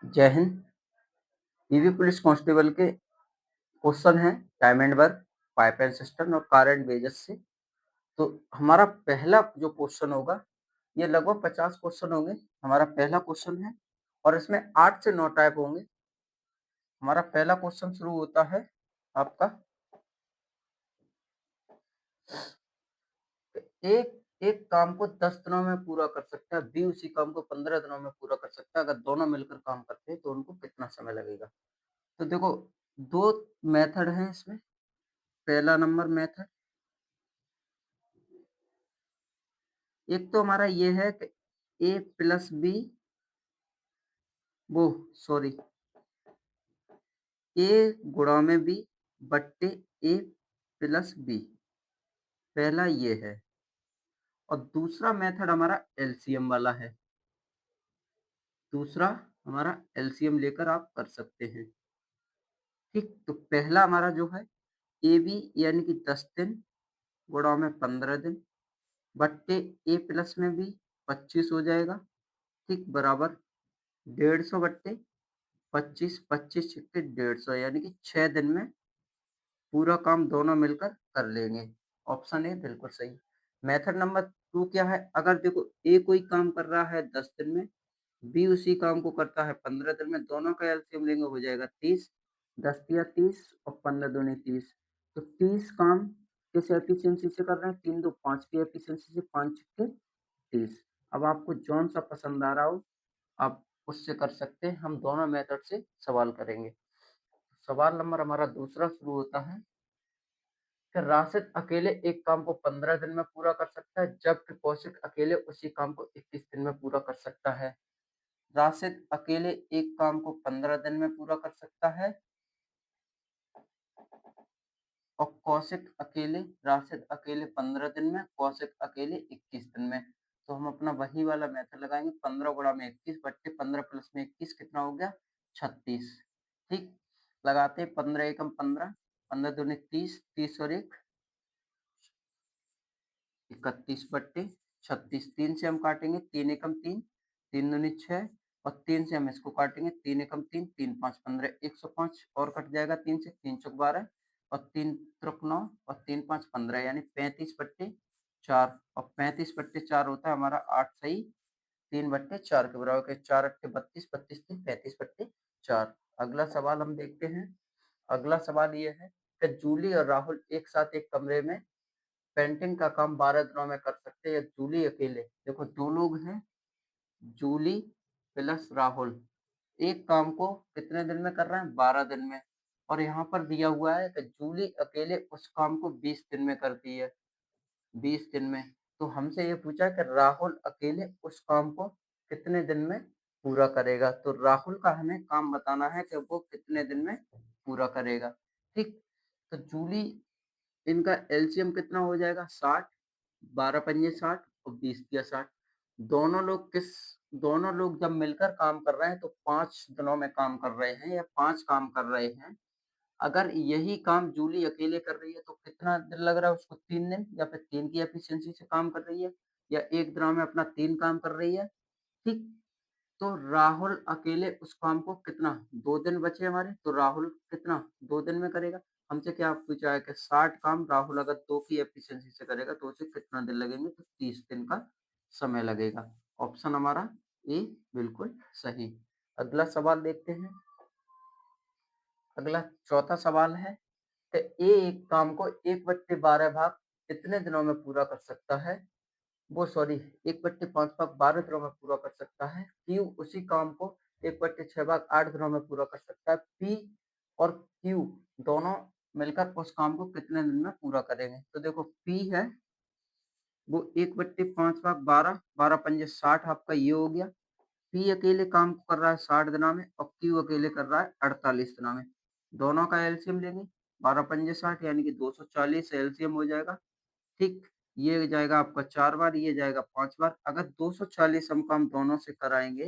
जय Hind. EV police constable के question है time and work, pipe and system और कार एंड वेजेस से। तो हमारा पहला जो क्वेश्चन होगा ये लगभग 50 क्वेश्चन होंगे। हमारा पहला क्वेश्चन है और इसमें 8 से 9 टाइप होंगे। हमारा पहला क्वेश्चन शुरू होता है आपका, एक एक काम को 10 दिनों में पूरा कर सकता है, बी उसी काम को 15 दिनों में पूरा कर सकता है। अगर दोनों मिलकर काम करते हैं तो उनको कितना समय लगेगा? तो देखो, दो मेथड है इसमें। पहला नंबर मेथड, एक तो हमारा ये है कि ए प्लस बी, वो सॉरी, ए गुणा में बी बट्टे ए प्लस बी, पहला ये है। और दूसरा मेथड हमारा एलसीएम वाला है। दूसरा हमारा एलसीएम लेकर आप कर सकते हैं। ठीक, तो पहला हमारा जो है ए बी यानी कि 10 दिन गुणा में 15 दिन बट्टे ए प्लस में बी 25 हो जाएगा। ठीक, बराबर 150 बट्टे 25, 25 छक्के 150 यानी कि 6 दिन में पूरा काम दोनों मिलकर कर लेंगे। ऑप्शन ए बिल्कुल सही। मेथड नंबर 2 क्या है? अगर देखो, ए कोई काम कर रहा है 10 दिन में, बी उसी काम को करता है 15 दिन में, दोनों का एलसीएम लेंगे हो जाएगा 30। 10 तिया 30 और 15 दूनी 30। तो 30 काम किस एफिशिएंसी से कर रहे हैं? 3 2 5 की एफिशिएंसी से, 5 छक्के 30। अब आपको जौन सा पसंद आ रहा हो आप उससे कर सकते हैं। हम दोनों मेथड से सवाल करेंगे। सवाल नंबर हमारा दूसरा शुरू होता है कि राशिद अकेले एक काम को 15 दिन में पूरा कर सकता है, जबकि कौशिक अकेले उसी काम को 21 दिन में पूरा कर सकता है। राशिद अकेले एक काम को 15 दिन में पूरा कर सकता है और कौशिक अकेले, राशिद अकेले 15 दिन में, कौशिक अकेले 21 दिन में। तो हम अपना वही वाला मेथड लगाएंगे। 15 गुणा में 21 बट्टे 15 प्लस में 21 कितना हो गया? 36। ठीक, लगाते 15 एकम 15, 15 दूनी 30, 30 और 1 31 बट्टे 36। 3 से हम काटेंगे, 3 एकम 3, 3 दूनी 6 और 3 से हम इसको काटेंगे, 3 एकम 3, 3 5 15, 105 और कट जाएगा 3 से, 3 चौक 12 और 3 त्रिक 9 और 3 5 15 यानी 35 बट्टे 4। और 35 बट्टे 4 होता है हमारा 8 सही 3 बट्टे 4 के बराबर। 4 अट्ठे 32, 32 3 35 बट्टे 4। अगला सवाल हम देखते हैं। अगला सवाल ये है कि जूली और राहुल एक साथ एक कमरे में पेंटिंग का काम 12 दिनों में कर सकते हैं या जूली अकेले? देखो, दो लोग हैं, जूली प्लस राहुल, एक काम को कितने दिन में कर रहे हैं? 12 दिन में। और यहाँ पर दिया हुआ है कि जूली अकेले उस काम को 20 दिन में करती है, 20 दिन में। तो हमसे ये पूछा कि राहुल अकेले उस काम को कितने दिन में पूरा करेगा? तो राहुल का हमें काम बताना है कि वो कितने दिन में पूरा करेगा। ठीक, तो जूली, इनका एलसीएम कितना हो जाएगा? 60, 12 पंजे 60 और 20 तिया 60। दोनों लोग जब मिलकर काम कर रहे हैं तो 5 दिनों में काम कर रहे हैं या 5 काम कर रहे हैं। अगर यही काम जूली अकेले कर रही है तो कितना दिन लग रहा है उसको? 3 दिन, या फिर 3 की एफिशिएंसी से काम कर रही है, या 1 दिनों में अपना 3 काम कर रही है। ठीक, तो राहुल अकेले उस काम को कितना, 2 दिन बचे हमारे, तो राहुल कितना 2 दिन में करेगा? हमसे क्या पूछा है कि 60 काम राहुल अगर 2 की एफिशिएंसी से करेगा तो उसे कितना दिन लगेंगे? तो 30 दिन का समय लगेगा। ऑप्शन हमारा ए बिल्कुल सही। अगला सवाल देखते हैं। अगला चौथा सवाल है कि ए एक काम को 1/12 भाग कितने दिनों में पूरा कर सकता है? वो सॉरी, 1/5 भाग 12 दिनों में पूरा कर सकता है। क्यू उसी काम को 1/6 भाग 8 दिनों में पूरा कर सकता है। पी और क्यू दोनों मिलकर उस काम को कितने दिन में पूरा करेंगे? तो देखो, पी है वो 1/5 भाग 12, 12 पंजे 60 आपका ये हो गया। पी अकेले काम को कर रहा है 60 दिनों में और क्यू अकेले कर रहा है 48 दिनों में। दोनों का एलसीएम लेंगे, 12 पंजे 60 यानी कि 240 एलसीएम हो जाएगा। ठीक, ये जाएगा आपका 4 बार, ये जाएगा 5 बार। अगर 240 हम काम दोनों से कराएंगे,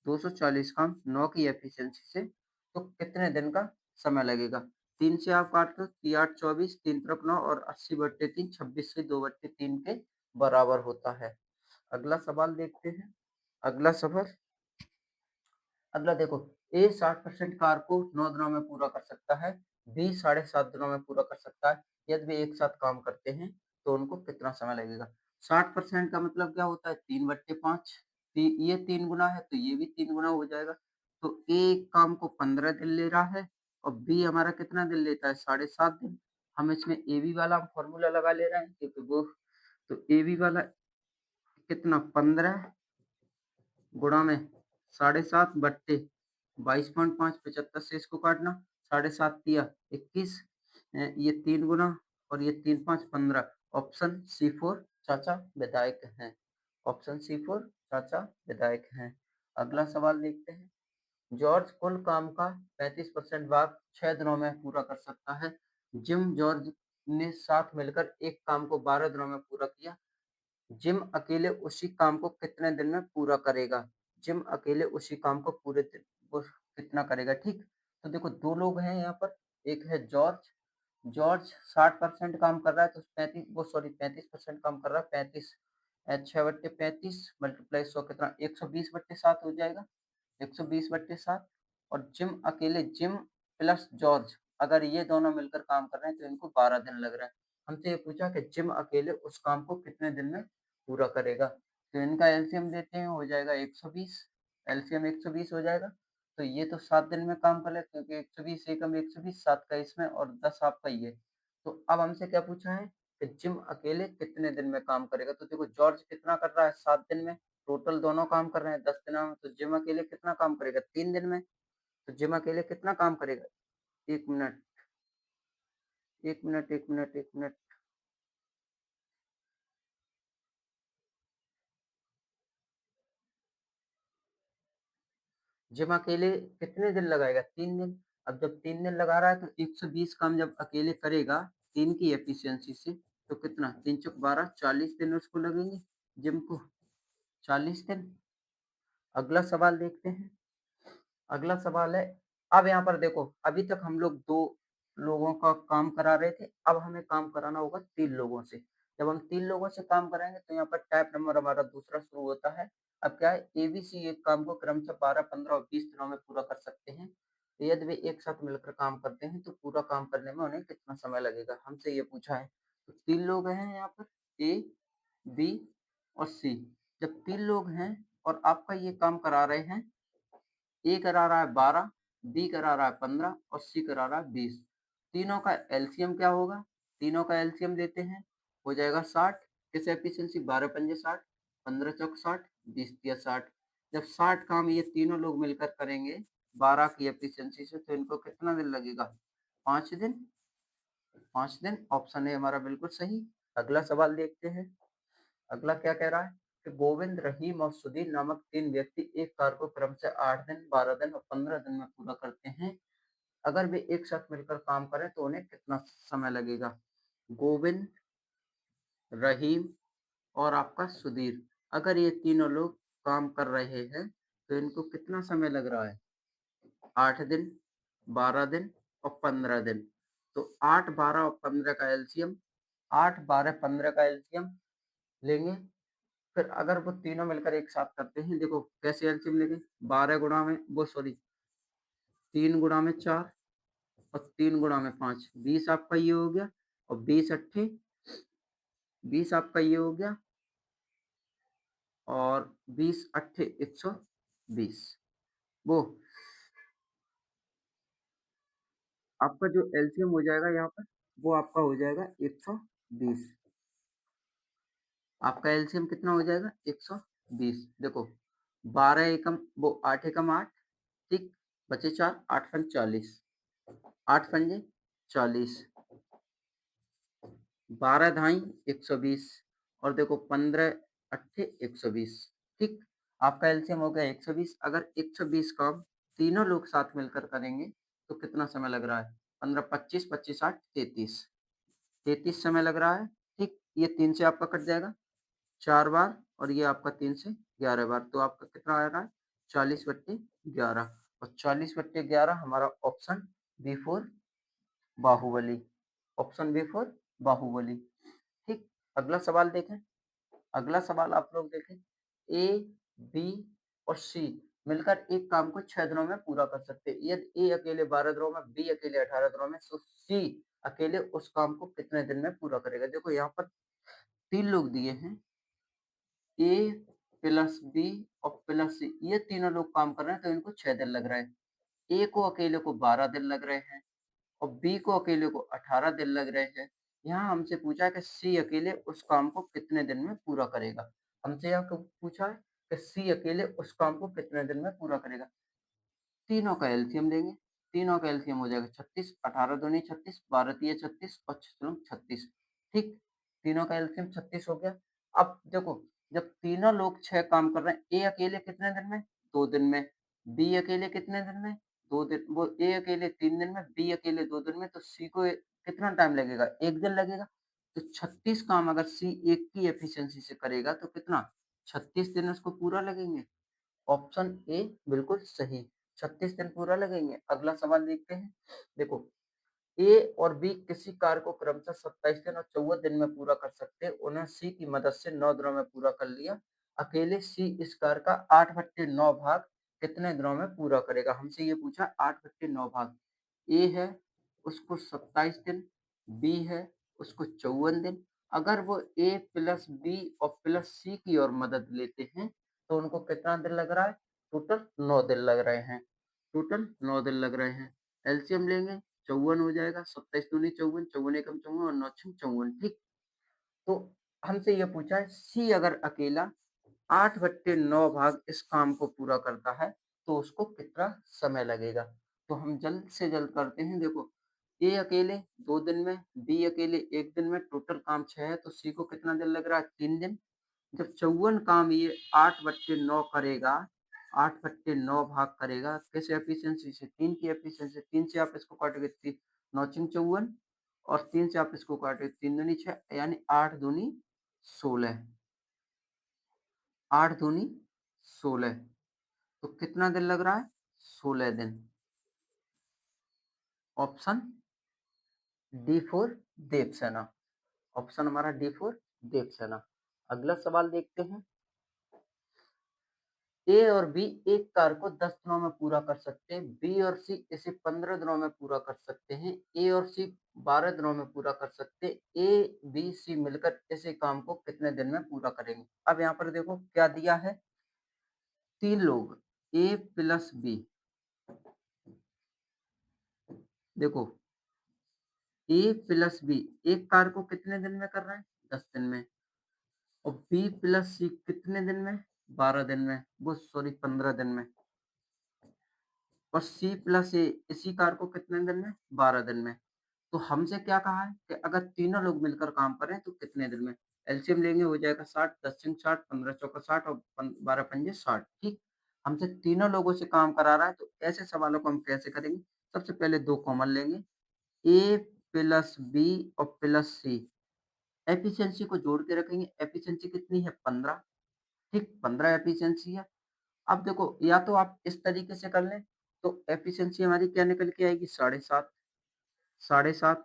240 काम 9 की एफिशिएंसी से, तो कितने दिन का समय लगेगा? 3 से आप काट दो, 3 8 24, 3 त्रिक 9 और 80/3 26 से 2/3 के बराबर होता है। अगला सवाल देखते हैं। अगला सवाल, अगला देखो, ए 60% कार्य को 9 दिनों में पूरा कर सकता है, बी साढ़े 7 दिनों में पूरा कर सकता है। यदि वे एक साथ काम करते हैं, तो उनको कितना समय लगेगा? 60% का मतलब क्या होता है? 3/5 ये 3 गुना है, तो ये भी 3 गुना हो जाएगा। तो ए एक काम को 15 दिन ले रहा है और बी हमारा कितना दिन लेता है? साढ़े 7 दिन। हम इसमें एबी वाला फ़ॉर्मूला लगा ले रहे हैं क्योंकि वो तो एबी वाला कितना 15 गुणा में साढ़े 7 बट्टे 22.5 75 से इसको काटना, साढ़े 7 तिया 21 ये 3 गुना और ये 3 5 15 ऑप्शन सी 4 चाचा विधायक हैं। ऑप्शन सी 4 चाचा विधायक हैं। अगला सवाल देखते हैं। जॉर्ज कुल काम का 35% भाग 6 दिनों में पूरा कर सकता है। जिम जॉर्ज ने साथ मिलकर एक काम को 12 दिनों में पूरा किया। जिम अकेले उसी काम को कितने दिन में पूरा करेगा? जिम अकेले उसी काम को पूरे दिन वो कितना करेगा, ठीक? तो देखो 2 लोग हैं यहाँ पर, एक है जॉर्ज, जॉर्ज 60% काम कर रहा है तो 35% काम कर रहा है 35 6/35 मल्टीप्लाई 100 कितना 120/7 हो जाएगा। 120/7 और जिम प्लस जॉर्ज अगर ये दोनों मिलकर काम कर रहे हैं तो इनको 12 दिन लग रहा है। हमसे ये पूछा कि जिम अकेले उस काम को कितने दिन में पूरा करेगा। तो इनका एलसीएम देते हैं हो जाएगा 120 एलसीएम 120 हो जाएगा। तो ये तो 7 दिन में काम कर ले क्योंकि 120 एकम 120 7 का इसमें और 10 आपका ये। तो अब हमसे क्या पूछा है कि जिम अकेले कितने दिन में काम करेगा? तो देखो जॉर्ज कितना कर रहा है 7 दिन में, टोटल दोनों काम कर रहे हैं 10 दिनों में, तो जिम अकेले कितना काम करेगा? 3 दिन में। तो जिम अकेले कितना काम करेगा? 1 minute, 1 minute, 1 minute, 1 minute. Gym अकेले कितने दिन लगाएगा? 3 दिन। अब जब 3 दिन लगा रहा है तो 120 काम जब अकेले करेगा 3 की एफिशिएंसी से तो कितना 3 चौक 12 40 दिन उसको लगेंगे जिम को 40 दिन। अगला सवाल देखते हैं। अगला सवाल है, अब यहाँ पर देखो अभी तक हम लोग 2 लोगों का काम करा रहे थे, अब हमें काम कराना होगा 3 लोगों से। जब हम 3 लोगों से काम कराएँगे तो यहाँ पर टाइप नंबर हमारा दूसरा शुरू होता है। अब क्या है एबीसी एक काम को क्रमशः 12, 15 और 20 दिनों में पूरा कर सकते हैं। तो यदि वे एक साथ मिलकर काम करते हैं तो पूरा काम करने में उन्हें कितना समय लगेगा? हमसे ये पूछा है। तो 3 लोग हैं यहाँ पर ए, बी और सी। जब 3 लोग हैं और आपका ये काम करा रहे हैं ए करा रहा है 12, बी करा रहा है 15 और सी करा रहा है 20। तीनों का एलसीएम क्या होगा? तीनों का एलसीएम देते हैं, हो जाएगा 60। किस एफिशिएंसी 12 पंजे 60, 15 चौक 60, 20 तिया 60। जब 60 काम ये तीनों लोग मिलकर करेंगे 12 की एफिशिएंसी से तो इनको कितना दिन लगेगा? 5 दिन। 5 दिन ऑप्शन ए हमारा बिल्कुल सही। अगला सवाल देखते हैं। अगला क्या कह रहा है कि गोविंद, रहीम और सुधीर नामक 3 व्यक्ति एक कार्य को क्रमशः 8 दिन, 12 दिन और 15 दिन में पूरा करते हैं। अगर वे एक साथ मिलकर काम करें तो उन्हें कितना समय लगेगा? गोविंद, रहीम और आपका सुधीर, अगर ये तीनों लोग काम कर रहे हैं तो इनको कितना समय लग रहा है? 8 दिन, 12 दिन और 15 दिन। तो 8, 12 और 15 का एलसीएम 8, 12, 15 का एलसीएम लेंगे। फिर अगर वो तीनों मिलकर एक साथ करते हैं, देखो कैसे एलसीएम लेंगे 12 गुणा में वो सॉरी 3 गुणा में 4 और 3 गुणा में 5 20 आपका ये हो गया और 20 अट्ठे 20 आपका ये हो गया और 20 अट्ठे 120 वो आपका जो एलसीएम हो जाएगा यहाँ पर वो आपका हो जाएगा 120। आपका एलसीएम कितना हो जाएगा 120। देखो 12 एकम वो 8 एकम 8 ठीक बचे 4 8 पंच 40 8 पंजे 40 12 धाई 120 और देखो 15 अट्ठे 120 ठीक। आपका एलसीएम हो गया 120। अगर 120 काम तीनों लोग साथ मिलकर करेंगे तो कितना समय लग रहा है? 15 25 25 8 33 33 समय लग रहा है ठीक। ये 3 से आपका कट जाएगा 4 बार और ये आपका 3 से 11 बार तो आपका कितना आ रहा है 40/11 और 40/11 हमारा option B for Baahubali. Option B for Baahubali ठीक। अगला सवाल देखें। अगला सवाल आप लोग देखें। ए, बी और सी मिलकर एक काम को 6 दिनों में पूरा कर सकते हैं। यदि ए अकेले 12 दिनों में, बी अकेले 18 दिनों में, तो सी अकेले उस काम को कितने दिन में पूरा करेगा? देखो यहाँ पर 3 लोग दिए हैं, ए प्लस बी और प्लस सी, ये तीनों लोग काम कर रहे हैं तो इनको 6 दिन लग रहे हैं। ए को अकेले को 12 दिन लग रहे हैं और बी को अकेले को 18 दिन लग रहे हैं। यहाँ हमसे पूछा है कि सी अकेले उस काम को कितने दिन में पूरा करेगा? हमसे यहाँ पूछा है कि सी अकेले उस काम को कितने दिन में पूरा करेगा? तीनों का एलसीएम लेंगे, तीनों का एलसीएम हो जाएगा 36, 18 दूनी 36, 12 तिये 36 और 6 36। ठीक, तीनों का एलसीएम 36 हो गया। अब देखो, जब तीनों लोग 6 काम कर रहे हैं, ए अकेले कितने दिन में? 2 दिन में, बी अकेले कितने दिन में? 2 दिन, वो ए अकेले 3 दिन में, बी अकेले 2 दिन में, तो सी को कितना टाइम लगेगा? 1 दिन लगेगा। तो 36 काम अगर सी 1 की एफिशिएंसी से करेगा तो कितना? 36 दिन उसको पूरा लगेंगे। ऑप्शन ए बिल्कुल सही, 36 दिन पूरा लगेंगे। अगला सवाल देखते हैं। देखो, ए और बी किसी कार्य को क्रमशः 27 दिन और 14 दिन में पूरा कर सकते हैं। उन्हें सी की मदद से 9 दिनों में पूरा कर लिया। अकेले सी इस कार्य का 8/9 भाग कितने दिनों में पूरा करेगा? हमसे ये पूछा 8/9 भाग। ए है, उसको 27 दिन, बी है, उसको 54 दिन। अगर वो ए प्लस बी और प्लस सी की ओर मदद लेते हैं, तो उनको कितना दिन लग रहा है? टोटल 9 दिन लग रहे हैं। टोटल 9 दिन लग रहे हैं। एलसीएम लेंगे, 54 हो जाएगा, 27 दूनी 54, 54 एकम 54 और 9 छम 54। ठीक, तो हमसे ये पूछा है सी अगर अकेला 8/9 भाग इस काम को पूरा करता है तो उसको कितना समय लगेगा? तो हम जल्द से जल्द करते हैं। देखो, ए अकेले 2 दिन में, बी अकेले 1 दिन में, टोटल काम 6 है तो सी को कितना दिन लग रहा है? 3 दिन। जब 54 काम ये 8/9 करेगा, 8/9 भाग करेगा किस एफिशिएंसी से? 3 की एफिशिएंसी से। 3 से आप इसको काटोगे 9 छीं 54 और 3 से आप इसको काटोगे 3 दूनी 6 यानी 8 दूनी 16। 8 दूनी 16, तो कितना दिन लग रहा है? 16 दिन। Option D for Devasena. Option हमारा डी फॉर देवसेना। अगला सवाल देखते हैं। ए और बी एक कार्य को 10 दिनों में पूरा कर सकते हैं। बी और सी इसे 15 दिनों में पूरा कर सकते हैं। ए और सी 12 दिनों में पूरा कर सकते हैं। ए, बी, सी मिलकर इसी काम को कितने दिन में पूरा करेंगे? अब यहाँ पर देखो क्या दिया है। 3 लोग, ए प्लस बी। देखो, ए प्लस बी एक कार्य को कितने दिन में कर रहे हैं? 10 दिन में। और बी प्लस सी कितने दिन में? 12 दिन में, वो सॉरी 15 दिन में। और सी प्लस ए इसी कार्य को कितने दिन में? 12 दिन में। तो हमसे क्या कहा है कि अगर तीनों लोग मिलकर काम करें तो कितने दिन में? एलसीएम लेंगे हो जाएगा 60, 10 छीं 60, 15 चौका 60 और 12 पंजे 60। ठीक, हमसे तीनों लोगों से काम करा रहा है तो ऐसे सवालों को हम कैसे करेंगे? सबसे पहले 2 कॉमन लेंगे, ए प्लस बी और प्लस सी। एफिशिएंसी को जोड़ के रखेंगे। एफिशिएंसी कितनी है? 15। ठीक, 15 एफिशिएंसी है। अब देखो, या तो आप इस तरीके से कर लें तो एफिशिएंसी हमारी क्या निकल के आएगी? 7.5। 7.5,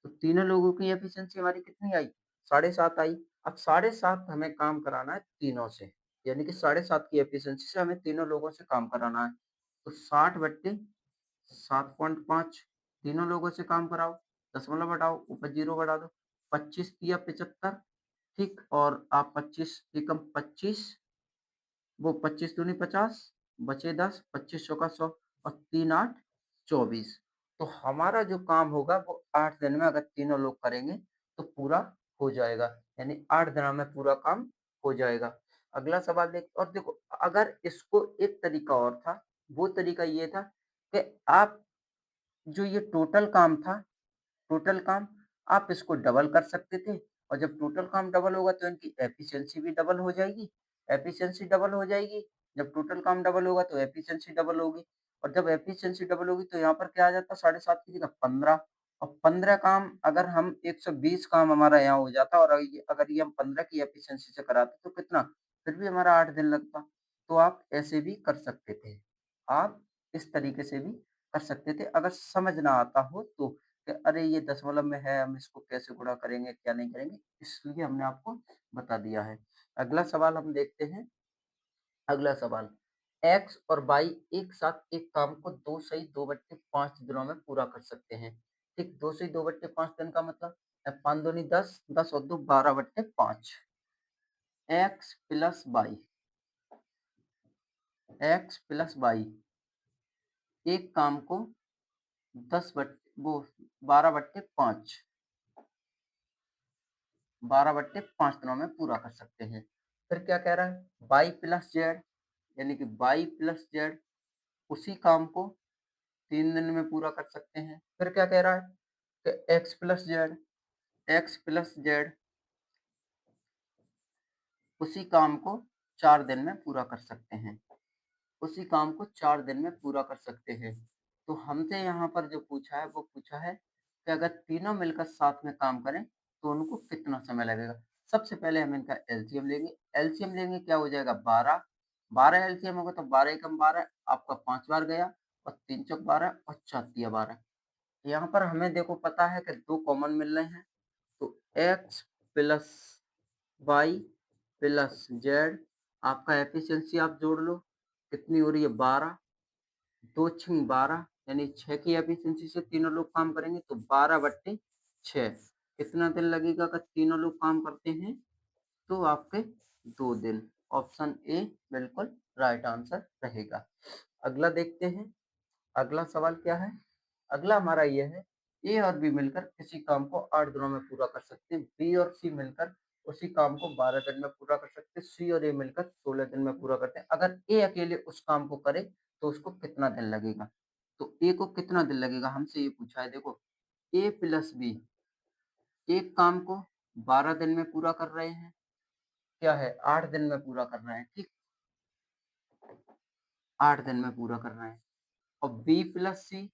तो तीनों लोगों की एफिशिएंसी हमारी कितनी आई? 7.5 आई। अब 7.5 हमें काम कराना है तीनों से, यानी कि 7.5 की एफिशिएंसी से हमें तीनों लोगों से काम कराना है। तो 60 बट्टे 7.5, तीनों लोगों से काम कराओ, दशमलव हटाओ, ऊपर 0 बढ़ा दो, 25 तिया 75। ठीक, और आप 25 एकम 25, वो 25 दूनी 50, बचे 10, 25 चौका 100 और 3 8 24। तो हमारा जो काम होगा वो 8 दिन में अगर तीनों लोग करेंगे तो पूरा हो जाएगा, यानी 8 दिनों में पूरा काम हो जाएगा। अगला सवाल देख, और देखो अगर इसको एक तरीका और था, वो तरीका ये था कि आप जो ये टोटल काम था, टोटल काम आप इसको डबल कर सकते थे और जब टोटल काम डबल होगा तो इनकी एफिशिएंसी भी डबल हो जाएगी। एफिशिएंसी डबल हो जाएगी, जब टोटल काम डबल होगा तो एफिशिएंसी डबल होगी और जब एफिशिएंसी डबल होगी तो यहाँ पर क्या आ जाता? 7.5 की जगह 15 और 15 काम अगर हम 120 काम हमारा यहाँ हो जाता और अगर ये हम 15 की एफिशिएंसी से कराते तो कितना? फिर भी हमारा 8 दिन लगता। तो आप ऐसे भी कर सकते थे। आप इस तरीके से भी कर सकते थे अगर समझ ना आता हो तो। कि अरे ये दशमलव में है, हम इसको कैसे गुणा करेंगे, क्या नहीं करेंगे, इसलिए हमने आपको बता दिया है। अगला सवाल हम देखते हैं। अगला सवाल, एक्स और वाई एक साथ एक काम को 2 सही 2/5 दिनों में पूरा कर सकते हैं। ठीक, 2 सही 2/5 दिन का मतलब 5 दूनी 10, 10 और 2 12/5। X plus Y, X plus Y एक काम को 10 बट वो 12/5, 12/5 दिनों में पूरा कर सकते हैं। फिर क्या कह रहा है, वाई प्लस जेड, यानी कि वाई प्लस जेड उसी काम को 3 दिन में पूरा कर सकते हैं। फिर क्या कह रहा है कि x plus Z, x plus Z उसी काम को 4 दिन में पूरा कर सकते हैं। उसी काम को 4 दिन में पूरा कर सकते हैं। तो हमसे यहाँ पर जो पूछा है वो पूछा है कि अगर तीनों मिलकर साथ में काम करें तो उनको कितना समय लगेगा। सबसे पहले हम इनका एलसीएम लेंगे। एलसीएम लेंगे क्या हो जाएगा 12, 12 एलसीएम होगा तो 12 एकम 12 आपका 5 बार गया और 3 चौक 12 और 4 तिया 12। यहाँ पर हमें देखो पता है कि 2 कॉमन मिल रहे हैं तो X plus Y plus Z आपका एफिशिएंसी आप जोड़ लो कितनी हो रही है 12, 2 छीं 12 यानी 6 की एफिशिएंसी से तीनों लोग काम करेंगे तो 12/6 कितना दिन लगेगा अगर तीनों लोग काम करते हैं तो आपके 2 दिन। ऑप्शन ए बिल्कुल राइट आंसर रहेगा। अगला देखते हैं, अगला सवाल क्या है? अगला हमारा ये है, ए और बी मिलकर किसी काम को 8 दिनों में पूरा कर सकते हैं। बी और सी मिलकर उसी काम को 12 दिन में पूरा कर सकते हैं। सी और ए मिलकर 16 दिन में पूरा करते हैं। अगर ए अकेले उस काम को करे तो उसको कितना दिन लगेगा? तो ए को कितना दिन लगेगा हमसे ये पूछा है। देखो ए प्लस बी एक काम को 12 दिन में पूरा कर रहे हैं, क्या है 8 दिन में पूरा कर रहे हैं, ठीक, 8 दिन में पूरा कर रहे हैं। और बी प्लस सी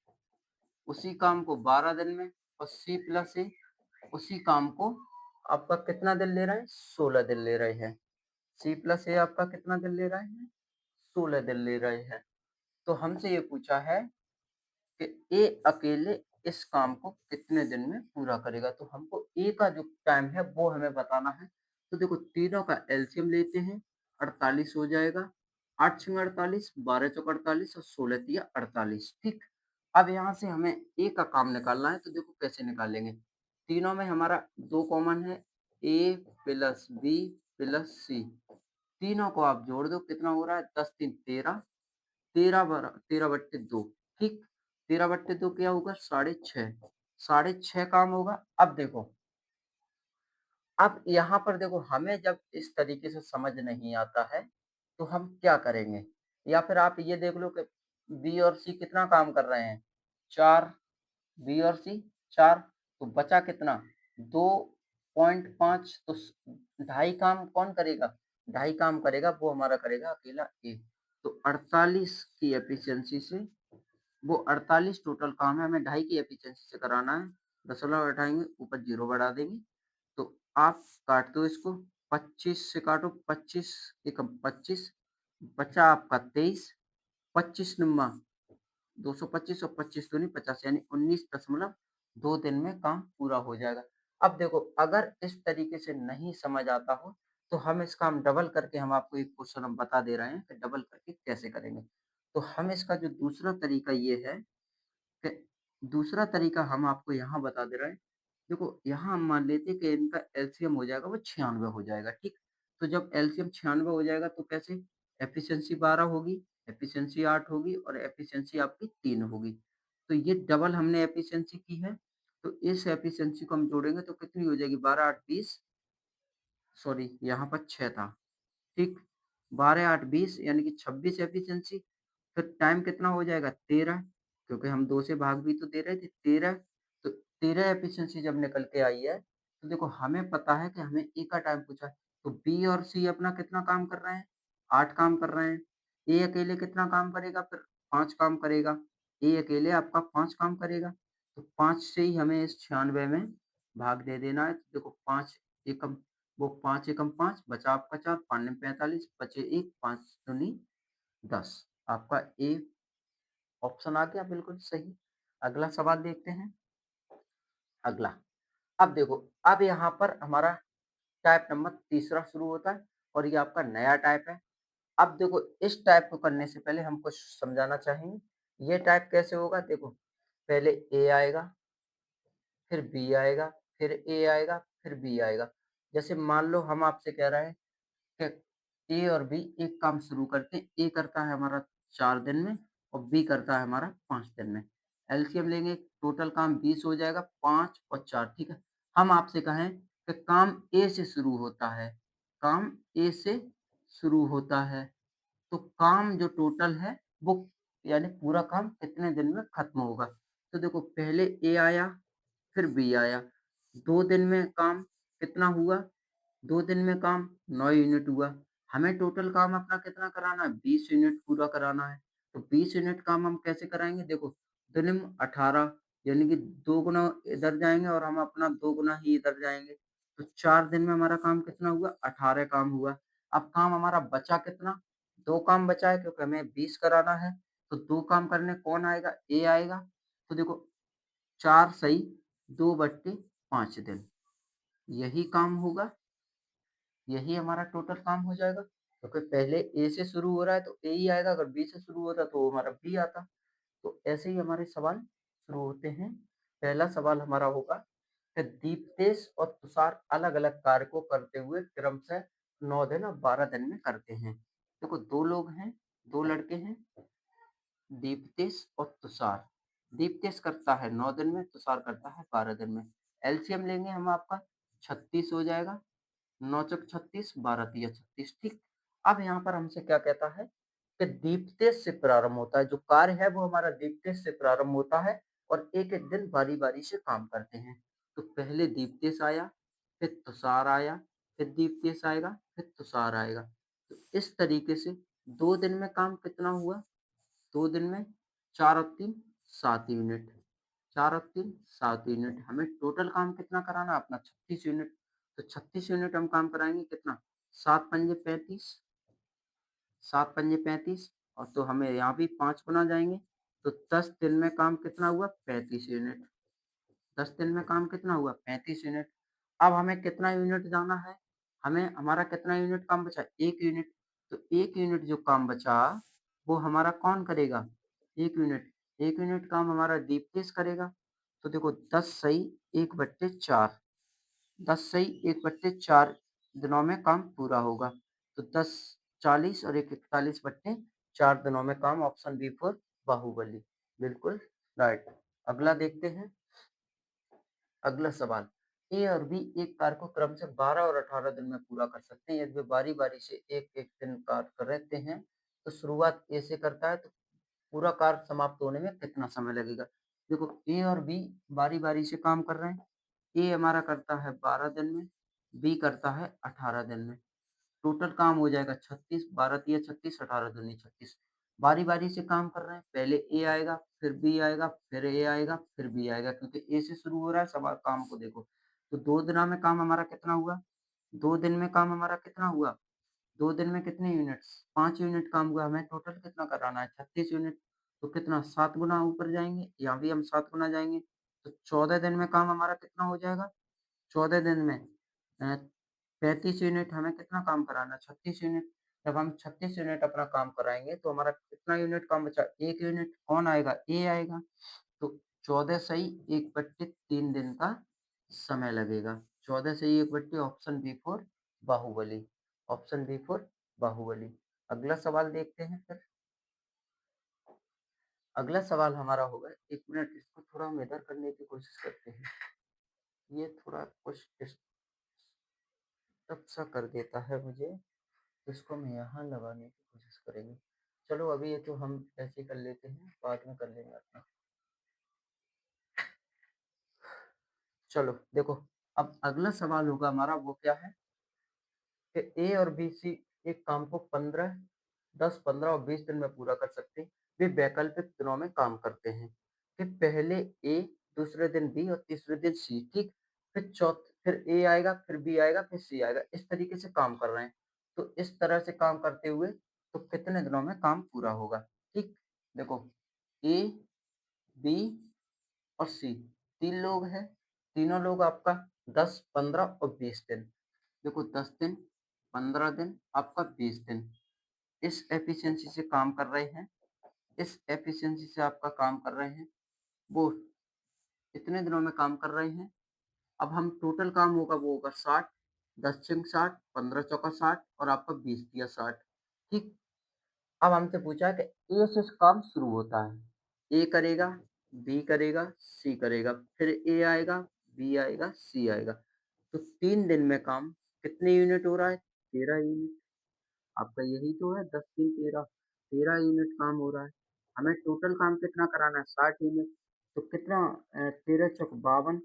उसी काम को 12 दिन में और सी प्लस ए उसी काम को आपका कितना दिन ले रहे हैं 16 दिन ले रहे हैं। सी प्लस ए आपका कितना दिन ले रहे हैं 16 दिन ले रहे हैं। तो हमसे ये पूछा है कि ए अकेले इस काम को कितने दिन में पूरा करेगा। तो हमको ए का जो टाइम है वो हमें बताना है। तो देखो तीनों का एलसीएम लेते हैं 48 हो जाएगा, 8 छंग 48, 12 चौक 48 और 16 तिया 48, ठीक। अब यहाँ से हमें ए का काम निकालना है तो देखो कैसे निकालेंगे। तीनों में हमारा 2 कॉमन है, ए प्लस बी प्लस सी तीनों को आप जोड़ दो कितना हो रहा है 10 3 13, 13/2, ठीक। 13/2 क्या होगा 6.5, 6.5 काम होगा। अब देखो, अब यहाँ पर देखो हमें जब इस तरीके से समझ नहीं आता है तो हम क्या करेंगे, या फिर आप ये देख लो कि बी और सी कितना काम कर रहे हैं 4, बी और सी 4 तो बचा कितना 2.5 तो 2.5 काम कौन करेगा, 2.5 काम करेगा वो हमारा करेगा अकेला ए। तो 48 की एफिशिएंसी से वो 48 टोटल काम है हमें 2.5 की एफिशिएंसी से कराना है। दशमलव हटाएंगे ऊपर 0 बढ़ा देंगे तो आप काट दो इसको 25 से काटो 25 एकम 25 बचा आपका 23, 25 नम्मा 225 और 25 दूनी 50 यानी 19.2 दिन में काम पूरा हो जाएगा। अब देखो अगर इस तरीके से नहीं समझ आता हो तो हम इसका हम डबल करके हम आपको एक क्वेश्चन हम बता दे रहे हैं कि डबल करके कैसे करेंगे। तो हम इसका जो दूसरा तरीका ये है कि दूसरा तरीका हम आपको यहाँ बता दे रहे हैं। देखो यहाँ हम मान लेते हैं कि इनका एलसीएम हो जाएगा वो 96 हो जाएगा, ठीक। तो जब एलसीएम 96 हो जाएगा तो कैसे एफिशिएंसी 12 होगी, एफिशिएंसी 8 होगी और एफिशिएंसी आपकी 3 होगी। तो ये डबल हमने एफिशिएंसी की है। तो इस एफिशिएंसी को हम जोड़ेंगे तो कितनी हो जाएगी 12 8 20, सॉरी यहाँ पर 6 था, ठीक। 12 8 20 यानी कि 26 एफिशिएंसी। फिर टाइम कितना हो जाएगा 13 क्योंकि हम 2 से भाग भी तो दे रहे थे 13। तो 13 एफिशिएंसी जब निकल के आई है तो देखो हमें पता है कि हमें ए का टाइम पूछा है। तो बी और सी अपना कितना काम कर रहे हैं 8 काम कर रहे हैं। ए अकेले कितना काम करेगा फिर 5 काम करेगा। ए अकेले आपका 5 काम करेगा। तो 5 से ही हमें इस 96 में भाग दे देना है। तो देखो 5 एकम वो 5 एकम 5 बचा आपका 4 5 नम 45 बचे 1 5 दूनी 10 आपका ए ऑप्शन आ गया बिल्कुल सही। अगला सवाल देखते हैं। अगला, अब देखो अब यहाँ पर हमारा टाइप नंबर तीसरा शुरू होता है और ये आपका नया टाइप है। अब देखो इस टाइप को करने से पहले हम कुछ समझाना चाहेंगे। ये टाइप कैसे होगा देखो, पहले ए आएगा, फिर बी आएगा, फिर ए आएगा, फिर बी आएगा। जैसे मान लो हम आपसे कह रहे हैं कि ए और बी एक काम शुरू करते हैं। ए करता है हमारा 4 दिन में और बी करता है हमारा 5 दिन में। एलसीएम लेंगे, टोटल काम 20 हो जाएगा, 5 और 4 ठीक है। हम आपसे कहें कि काम ए से शुरू होता है, काम ए से शुरू होता है, तो काम जो टोटल है वो यानी पूरा काम कितने दिन में खत्म होगा? तो देखो पहले ए आया, फिर बी आया, 2 दिन में काम कितना हुआ? 2 दिन में काम 9 यूनिट हुआ। हमें टोटल काम अपना कितना कराना है? 20 यूनिट पूरा कराना है। तो 20 यूनिट काम हम कैसे कराएँगे? देखो दूनी 18 यानी कि 2 गुना इधर जाएँगे और हम अपना 2 गुना ही इधर जाएँगे। तो 4 दिन में हमारा काम कितना हुआ? 18 काम हुआ। अब काम हमारा बचा कितना? 2 काम बचा है क्योंकि हमें 20 कराना है। तो 2 काम करने कौन आएगा? ए आएगा। तो देखो 4 सही 2/5 दिन। यही काम होगा, यही हमारा टोटल काम हो जाएगा। क्योंकि पहले ए से शुरू हो रहा है तो ए ही आएगा, अगर बी से शुरू होता तो हमारा बी आता। तो ऐसे ही हमारे सवाल शुरू होते हैं। पहला सवाल हमारा होगा कि दीप्तेश और तुषार अलग-अलग कार्य को करते हुए क्रमशः 9 दिन और 12 दिन में करते हैं। देखो 2 लोग हैं, 2 लड़के हैं, दीप्तेश और तुषार। दीप्तेश करता है 9 दिन में, तुषार करता है 12 दिन में। एलसीएम लेंगे हम आपका 36 हो जाएगा, 9 चौक 36, 12 तिया 36 ठीक। अब यहाँ पर हमसे क्या कहता है कि दीप्तेश से प्रारंभ होता है, जो कार्य है वो हमारा दीप्तेश से प्रारंभ होता है और एक-एक दिन बारी-बारी से काम करते हैं। तो पहले दीप्तेश आया, फिर तुषार आया, फिर दीप्तेश आएगा, फिर तुषार आएगा। तो इस तरीके से 2 दिन में काम कितना हुआ? 2 दिन में 4 और 3 7 यूनिट, 4 और 3 7 यूनिट। हमें टोटल काम कितना कराना है अपना 36 यूनिट। तो 36 यूनिट हम काम कराएँगे कितना? 7 पंजे 35, 7 पंजे 35 और तो हमें यहाँ भी 5 गुना जाएँगे। तो 10 दिन में काम कितना हुआ? 35 यूनिट। 10 दिन में काम कितना हुआ? 35 यूनिट। अब हमें कितना यूनिट जाना है? हमें हमारा कितना यूनिट काम बचा? 1 यूनिट। तो 1 यूनिट जो काम बचा, वो हमारा कौन करेगा? 1 यूनिट। 1 यूनिट काम हमारा दीप्तेश करेगा। तो देखो 10 सही 1/4, 10 सही 1/4 दिनों में काम पूरा होगा। तो 10 40 और 1 41/4 दिनों में काम ऑप्शन बी फॉर बाहुबली। बिल्कुल राइट। अगला देखते हैं। अगला सवाल, ए और बी एक कार्य को क्रम से 12 और 18 दिन में पूरा कर सकते हैं। यदि वे बारी-बारी से एक-एक दिन कार्य करते हैं, तो शुरुआत ए से करता है तो पूरा कार्य समाप्त होने में कितना समय लगेगा? देखो ए और बी बारी-बारी से काम कर रहे हैं। ए हमारा करता है 12 दिन में, बी करता है 18 दिन में। टोटल काम हो जाएगा 36, 12 तिया 36, 18 दूनी 36। बारी-बारी से काम कर रहे हैं, पहले ए आएगा, फिर बी आएगा, फिर ए आएगा, फिर बी आएगा क्योंकि ए से शुरू हो रहा है सब काम को देखो। तो 2 दिनों में काम हमारा कितना हुआ? 2 दिन में काम हमारा कितना हुआ? 2 दिन में कितने यूनिट्स? 5 यूनिट काम हुआ, हमें टोटल कितना कराना है? 36 यूनिट। तो कितना 7 गुना ऊपर जाएँगे, यहाँ भी हम 7 गुना जाएँगे। तो 14 दिन में काम हमारा कितना हो जाएगा? 14 दिन में 35 यूनिट हमें कितना काम कराना है? 36 यूनिट। जब हम 36 यूनिट अपना काम कराएँगे तो हमारा कितना यूनिट काम बचा? 1 यूनिट कौन आएगा? ए आएगा। तो 14 सही 1/3 दिन का समय लगेगा। 14 सही 1/3 option B for Baahubali. Option B for Baahubali. अगला सवाल देखते हैं फिर। अगला सवाल हमारा होगा 1 मिनट इसको थोड़ा हम इधर करने की कोशिश करते हैं। ये थोड़ा कुछ डिस्टर्ब सा कर देता है मुझे। इसको हम यहाँ लगाने की कोशिश करेंगे। चलो अभी ये तो हम ऐसे ही कर लेते हैं, बाद में कर लेंगे अपना। चलो देखो, अब अगला सवाल होगा हमारा वो क्या है कि ए और बी सी एक काम को 15, 10, 15 और 20 दिन में पूरा कर सकते हैं। वे वैकल्पिक दिनों में काम करते हैं। कि पहले ए, दूसरे दिन बी और तीसरे दिन सी, ठीक? फिर ए आएगा, फिर बी आएगा, फिर सी आएगा। इस तरीके से काम कर रहे हैं। तो इस तरह से काम करते हुए तो कितने दिनों में काम पूरा होगा? ठीक? देखो ए, बी और सी 3 लोग हैं। तीनों लोग आपका 10, 15 और 20 दिन। देखो 10 दिन, 15 दिन, आपका 20 दिन। इस एफिशिएंसी से काम कर रहे हैं, इस एफिशिएंसी से आपका काम कर रहे हैं, वो इतने दिनों में काम कर रहे हैं। अब हम टोटल काम होगा वो होगा 60, 10 छींक 60, 15 चौका 60 और आपका 20 तिया 60, ठीक? अब हमसे पूछा है कि ए से काम शुरू होता है। ए करेगा, बी करेगा, सी करेगा, फिर ए आएगा, बी आएगा, सी आएगा। तो 3 दिन में काम कितने यूनिट हो रहा है? 13 यूनिट। आपका यही तो है 10 3 13, 13 यूनिट काम हो रहा है। हमें टोटल काम कितना कराना है? 60 यूनिट। तो कितना 13 चौक 52,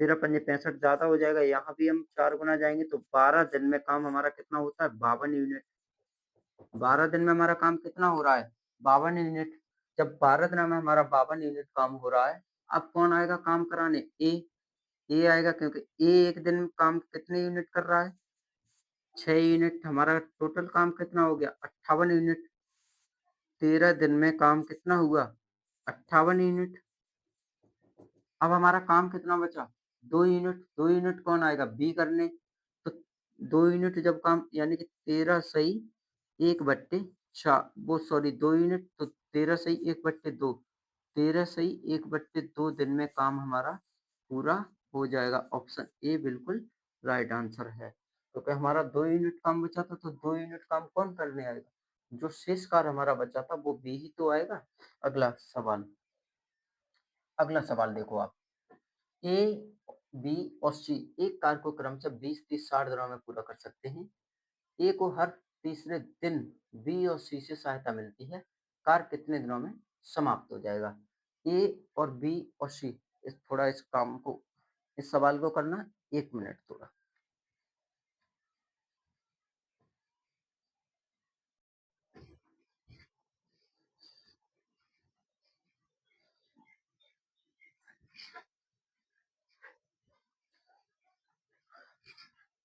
13 पंजे 65 ज़्यादा हो जाएगा। यहाँ भी हम 4 गुना जाएँगे तो 12 दिन में काम हमारा कितना होता है? 52 यूनिट। 12 दिन में हमारा काम कितना हो रहा है? 52 यूनिट। जब 12 दिन में हमारा 52 यूनिट काम हो रहा है, अब कौन आएगा काम कराने? ए। ए आएगा क्योंकि ए 1 दिन में काम कितने यूनिट कर रहा है? 6 यूनिट। हमारा टोटल काम कितना हो गया? 58 यूनिट। 13 दिन में काम कितना हुआ? 58 यूनिट। अब हमारा काम कितना बचा? 2 यूनिट। 2 यूनिट कौन आएगा? बी करने। तो 2 यूनिट जब काम यानी कि 13 सही 1/4 वो सॉरी 2 यूनिट तो 13 सही 1/2, 13 सही 1/2 दिन में काम हमारा पूरा हो जाएगा। ऑप्शन ए बिल्कुल राइट आंसर है। क्योंकि हमारा 2 यूनिट काम बचा था तो 2 यूनिट काम कौन करने आएगा? जो शेष कार्य हमारा बचा था वो बी ही तो आएगा। अगला सवाल, अगला सवाल देखो आप। ए, बी और सी एक कार्य को क्रमशः 20, 30, 60 दिनों में पूरा कर सकते हैं। ए को हर तीसरे दिन बी और सी से सहायता मिलती है। कार्य कितने दिनों में समाप्त हो जाएगा? ए और बी और सी इस काम को इस सवाल को करना 1 मिनट थोड़ा।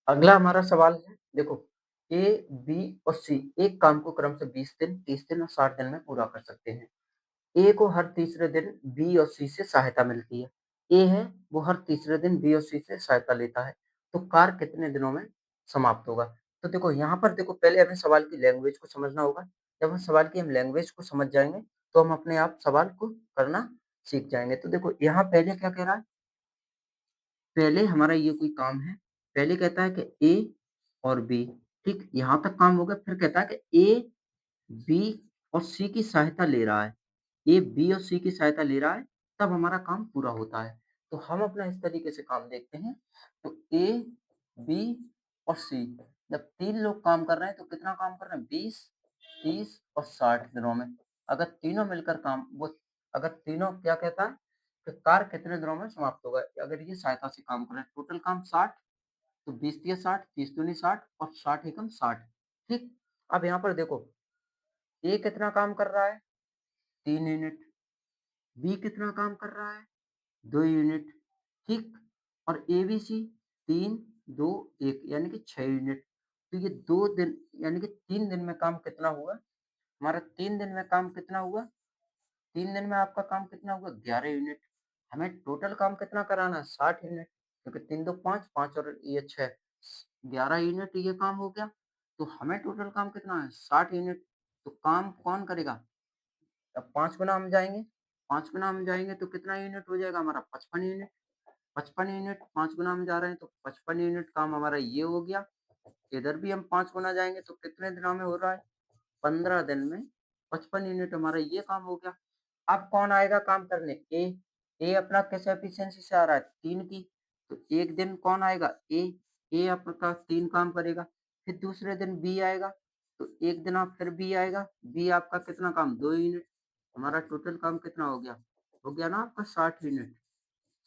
अगला हमारा सवाल है देखो ए, बी और सी एक काम को क्रमशः 20 दिन, 30 दिन और 60 दिन में पूरा कर सकते हैं। ए को हर तीसरे दिन बी और सी से सहायता मिलती है। ए है वो हर तीसरे दिन बी और सी से सहायता लेता है। तो कार्य कितने दिनों में समाप्त होगा? तो देखो यहाँ पर देखो पहले हमें सवाल की लैंग्वेज को समझना होगा। जब हम सवाल की हम लैंग्वेज को समझ जाएँगे तो हम अपने आप सवाल को करना सीख जाएँगे। तो देखो यहाँ पहले क्या कह रहा है? पहले हमारा ये कोई काम है। पहले कहता है कि ए और बी, ठीक? यहाँ तक काम हो गया। फिर कहता है कि ए, बी और सी की सहायता ले रहा है। ए, बी और सी की सहायता ले रहा है, तब हमारा काम पूरा होता है। तो हम अपना इस तरीके से काम देखते हैं। तो ए, बी और सी जब 3 लोग काम कर रहे हैं तो कितना काम कर रहे हैं? 20, 30 और 60 दिनों में। अगर तीनों मिलकर काम वो अगर तीनों क्या कहता है कि कार्य कितने दिनों में समाप्त होगा? अगर ये सहायता से काम कर रहे हैं, टोटल काम 60 तो 20 तिया 60, 30 दूनी 60 और 60 एकम 60, ठीक? अब यहाँ पर देखो ए कितना काम कर रहा है? 3 यूनिट। बी कितना काम कर रहा है? 2 यूनिट, ठीक? और एबीसी 3, 2, 1 यानी कि 6 यूनिट। तो ये 2 दिन यानी कि 3 दिन में काम कितना हुआ? हमारा 3 दिन में काम कितना हुआ? 3 दिन में आपका काम कितना हुआ? 11 यूनिट। हमें टोटल काम कितना कराना है? 60 यूनिट क्योंकि 3 दो 5, 5 और ये 6 11 यूनिट ये काम हो गया। तो हमें टोटल काम कितना है? 60 यूनिट। तो काम कौन करेगा? अब 5 गुना हम जाएँगे, 5 गुना हम जाएँगे तो कितना यूनिट हो जाएगा हमारा 55 यूनिट। 55 यूनिट 5 गुना हम जा रहे हैं तो 55 यूनिट काम हमारा ये हो गया। इधर भी हम 5 गुना जाएँगे तो कितने दिनों में हो रहा है? 15 दिन में 55 यूनिट हमारा ये काम हो गया। अब कौन आएगा काम करने? ए। ए अपना किस एफिशिएंसी से आ रहा है? 3 की। तो एक दिन कौन आएगा? ए। ए आपका 3 काम करेगा। फिर दूसरे दिन बी आएगा। तो एक दिन आप फिर बी आएगा। बी आपका कितना काम? 2 यूनिट। हमारा टोटल काम कितना हो गया? हो गया ना आपका 60 यूनिट।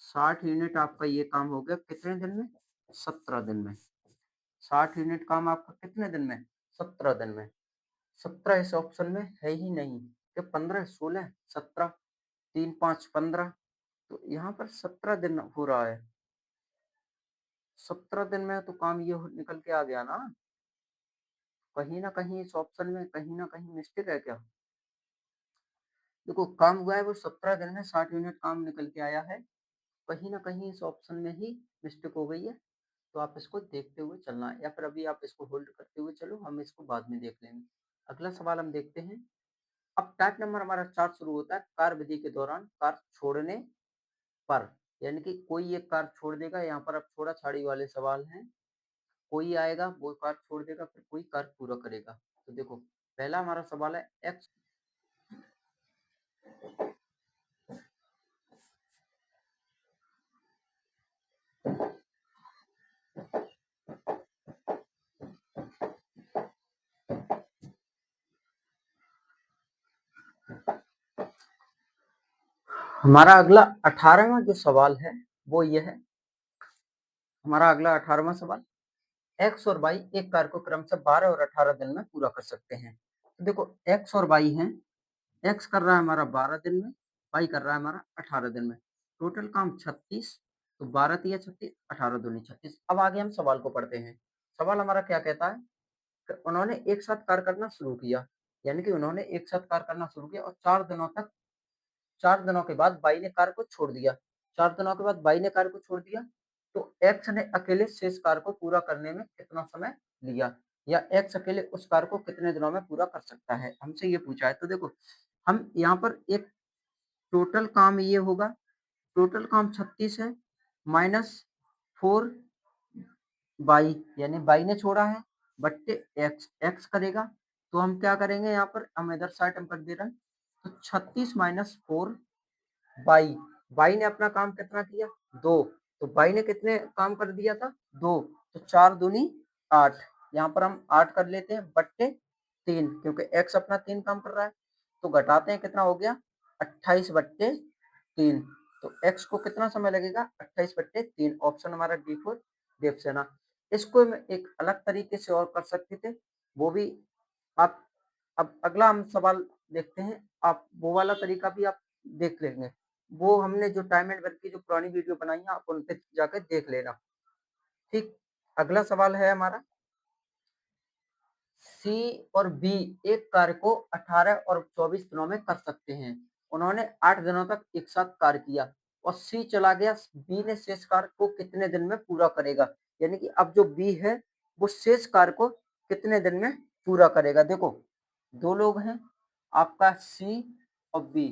60 यूनिट आपका ये काम हो गया कितने दिन में? 17 दिन में। 60 यूनिट काम आपका कितने दिन में? 17 दिन में। 17 इस ऑप्शन में है ही नहीं। ये 15, 16, 17, 3, 5, 15 तो यहाँ पर 17 दिन हो रहा है। 17 दिन में तो काम ये निकल के आ गया ना। कहीं ना कहीं इस ऑप्शन में कहीं ना कहीं मिस्टेक है क्या? देखो काम हुआ है वो 17 दिन में 60 यूनिट काम निकल के आया है। कहीं ना कहीं इस ऑप्शन में ही मिस्टेक हो गई है। तो आप इसको देखते हुए चलना है या फिर अभी आप इसको होल्ड करते हुए चलो, हम इसको बाद में देख लेंगे। अगला सवाल हम देखते हैं। अब टाइप नंबर हमारा 4 शुरू होता है कार विधि के दौरान कार छोड़ने पर, यानी कि कोई एक कार छोड़ देगा। यहाँ पर अब छोड़ा छाड़ी वाले सवाल हैं। कोई आएगा वो कार छोड़ देगा, फिर कोई कार पूरा करेगा। तो देखो पहला हमारा सवाल है एक्स। हमारा अगला 18वां जो सवाल है वो ये है। हमारा अगला 18वां सवाल, एक्स और वाई एक कार को क्रमशः 12 और 18 दिन में पूरा कर सकते हैं। तो देखो एक्स और वाई हैं, एक्स कर रहा है हमारा 12 दिन में, वाई कर रहा है हमारा 18 दिन में। टोटल काम 36, तो 12 तिया 36, 18 दूनी 36। अब आगे हम सवाल को पढ़ते हैं। सवाल हमारा क्या कहता है कि उन्होंने एक साथ कार्य करना शुरू किया, यानी कि उन्होंने एक साथ कार्य करना शुरू किया और 4 दिनों के बाद बाई ने कार्य को छोड़ दिया। 4 दिनों के बाद बाई ने कार्य को छोड़ दिया, तो एक्स ने अकेले शेष कार्य को पूरा करने में कितना समय लिया, या एक्स अकेले उस कार्य को कितने दिनों में पूरा कर सकता है, हमसे ये पूछा है। तो देखो हम यहाँ पर एक टोटल काम ये होगा, टोटल काम 36 है माइनस 4 बाई, यानी बाई ने छोड़ा है बट्टे एक्स, एक्स करेगा। तो हम क्या करेंगे, यहाँ पर हम इधर साइड हम कर दे रहे हैं। तो 36 माइनस 4 बाई, बाई ने अपना काम कितना किया, 2। तो बाई ने कितने काम कर दिया था, 2। तो 4 दूनी 8, यहाँ पर हम 8 कर लेते हैं बट्टे 3, क्योंकि एक्स अपना 3 काम कर रहा है। तो घटाते हैं, कितना हो गया 28 बट्टे 3। तो एक्स को कितना समय लगेगा, 28 बट्टे 3। ऑप्शन हमारा डी फोर देवसेना। इसको हम एक अलग तरीके से और कर सकते थे, वो भी आप, अब अगला हम सवाल देखते हैं। आप वो वाला तरीका भी आप देख लेंगे, वो हमने जो टाइम एंड वर्क की जो पुरानी वीडियो बनाई है आप उन पे जाकर देख लेना। ठीक, अगला सवाल है हमारा, सी और बी एक कार्य को 18 और 24 दिनों में कर सकते हैं। उन्होंने 8 दिनों तक एक साथ कार्य किया और सी चला गया, बी ने शेष कार्य को कितने दिन में पूरा करेगा, यानी कि अब जो बी है वो शेष कार्य को कितने दिन में पूरा करेगा। देखो दो लोग हैं, आपका सी और बी।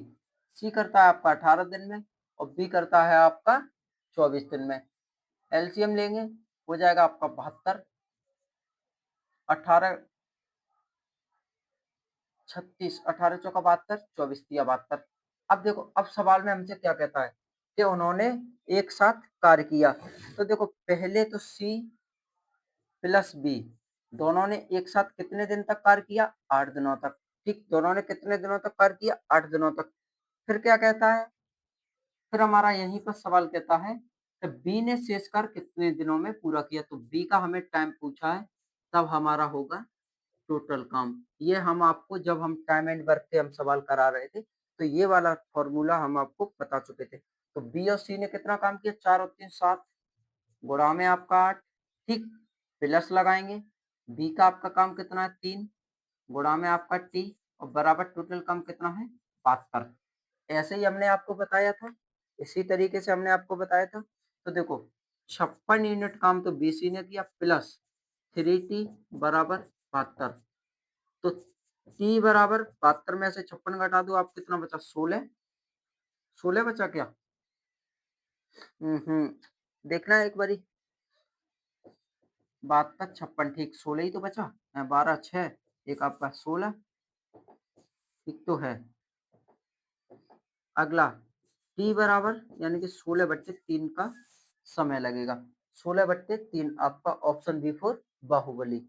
सी करता है आपका 18 दिन में और बी करता है आपका 24 दिन में। एलसीएम लेंगे, हो जाएगा आपका 72, 18 36, 18 चौका 72, 24 तिया 72। अब देखो अब सवाल में हमसे क्या कहता है कि उन्होंने एक साथ कार्य किया। तो देखो पहले तो सी प्लस बी दोनों ने एक साथ कितने दिन तक कार्य किया, 8 दिनों तक। ठीक, दोनों ने कितने दिनों तक कार्य किया, 8 दिनों तक। फिर क्या कहता है, फिर हमारा यहीं पर सवाल कहता है कि बी ने शेष कार्य कितने दिनों में पूरा किया। तो बी का हमें टाइम पूछा है, तब हमारा होगा टोटल काम। ये हम आपको जब हम टाइम एंड वर्क के हम सवाल करा रहे थे, तो ये वाला फॉर्मूला हम आपको बता चुके थे। तो बी और सी ने कितना काम किया, 4 और 3 7, गुणा में आपका 8। ठीक, प्लस लगाएंगे, बी का आपका काम कितना है 3, गुणा में आपका टी, और बराबर टोटल काम कितना है 72। ऐसे ही हमने आपको बताया था, इसी तरीके से हमने आपको बताया था। तो देखो 56 यूनिट काम तो बीसी ने किया प्लस 3t बराबर 72। तो टी बराबर 72 में से 56 घटा दो, आप कितना बचा, 16। 16 बचा क्या, देखना है एक बारी, 72 56, ठीक 16 ही तो बचा, 12 6, एक आपका 16, ठीक तो है। अगला टी बराबर यानी कि 16 बट्टे 3 का समय लगेगा। 16 बट्टे 3 आपका ऑप्शन बी फोर बाहुबली,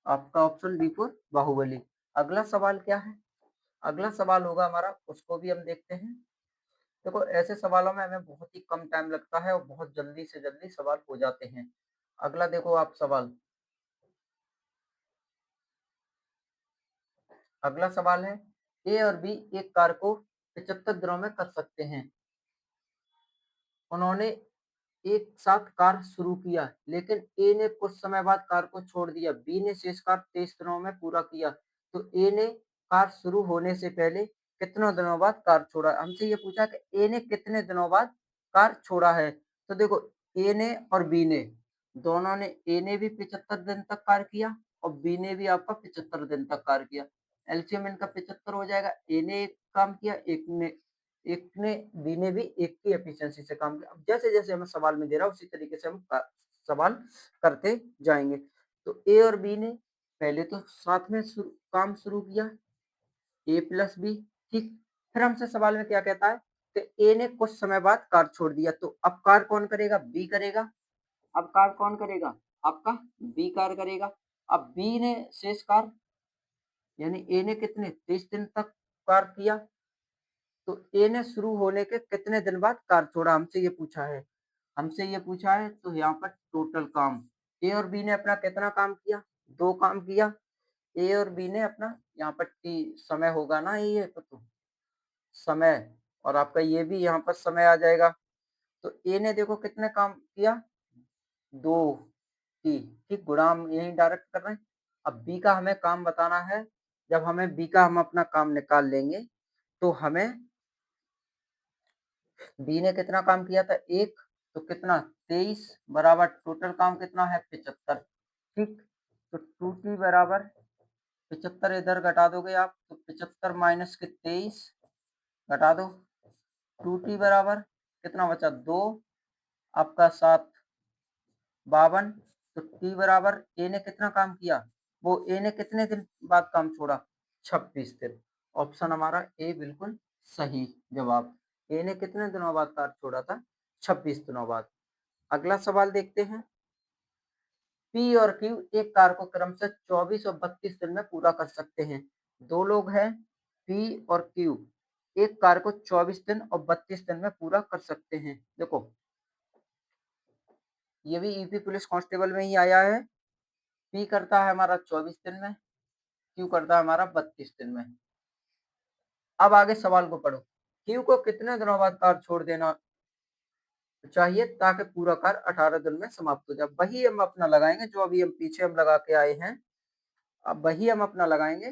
आपका ऑप्शन बी फोर बाहुबली। अगला सवाल क्या है, अगला सवाल होगा हमारा, उसको भी हम देखते हैं। देखो ऐसे सवालों में हमें बहुत ही कम टाइम लगता है और बहुत जल्दी से जल्दी सवाल हो जाते हैं। अगला देखो आप सवाल, अगला सवाल है, ए और बी एक कार को 75 दिनों में कर सकते हैं। उन्होंने एक साथ कार्य शुरू किया, लेकिन ए ने कुछ समय बाद कार्य को छोड़ दिया, बी ने शेष कार्य 23 दिनों में पूरा किया। तो ए ने कार्य शुरू होने से पहले कितने दिनों बाद कार्य छोड़ा, हमसे ये पूछा कि ए ने कितने दिनों बाद कार्य छोड़ा है। तो देखो ए ने और बी ने दोनों ने, ए ने भी 75 दिन तक कार्य किया और बी ने भी आपका 75 दिन तक कार्य किया। एलसीएम इनका 75 हो जाएगा। ए ने एक काम किया, एक ने बी ने भी एक की एफिशिएंसी से काम किया। अब जैसे-जैसे हमें सवाल में दे रहा है उसी तरीके से हम सवाल करते जाएँगे। तो ए और बी ने पहले तो साथ में काम शुरू किया, ए प्लस बी, ठीक। फिर हमसे सवाल में क्या कहता है कि ए ने कुछ समय बाद कार्य छोड़ दिया, तो अब कार्य कौन करेगा? बी करेगा। अब कार्य कौन करेगा? आपका बी कार्य करेगा। अब बी ने शेष कार्य यानी ए ने कितने 30 दिन तक कार्य किया, तो ए ने शुरू होने के कितने दिन बाद कार्य छोड़ा, हमसे ये पूछा है। हमसे ये पूछा है तो यहाँ पर टोटल काम ए और बी ने अपना कितना काम किया? 2 काम किया। ए और बी ने अपना यहाँ पर टी समय होगा ना ये तो समय, और आपका ये भी यहाँ पर समय आ जाएगा। तो ए ने देखो कितने काम किया? 2 टी, ठीक, गुणा हम यहीं डायरेक्ट कर रहे हैं। अब बी का हमें काम बताना है। जब हमें बी का हम अपना काम निकाल लेंगे, तो हमें बी ने कितना काम किया था? 1, तो कितना 23 बराबर टोटल काम कितना है? 75, ठीक। तो 2t बराबर 75 इधर घटा दोगे आप, तो 75 माइनस के 23 घटा दो, 2t बराबर कितना बचा? 2, आपका 7 52, तो t बराबर ए ने कितना काम किया? वो ए ने कितने दिन बाद काम छोड़ा? 26 दिन। ऑप्शन हमारा ए बिल्कुल सही जवाब। ए ने कितने दिनों बाद कार्य छोड़ा था? 26 दिनों बाद। अगला सवाल देखते हैं। पी और क्यू एक कार्य को क्रमशः 24 और 32 दिन में पूरा कर सकते हैं। दो लोग हैं, पी और क्यू, एक कार्य को 24 दिन और 32 दिन में पूरा कर सकते हैं। देखो, ये भी यूपी पुलिस कांस्टेबल में ही आया है। पी करता है हमारा 24 दिन में, क्यू करता है हमारा 32 दिन में। अब आगे सवाल को पढ़ो। क्यू को कितने दिनों बाद कार्य छोड़ देना चाहिए ताकि पूरा कार्य 18 दिन में समाप्त हो जाए? वही हम अपना लगाएंगे जो अभी हम पीछे हम लगा के आए हैं, अब वही हम अपना लगाएंगे।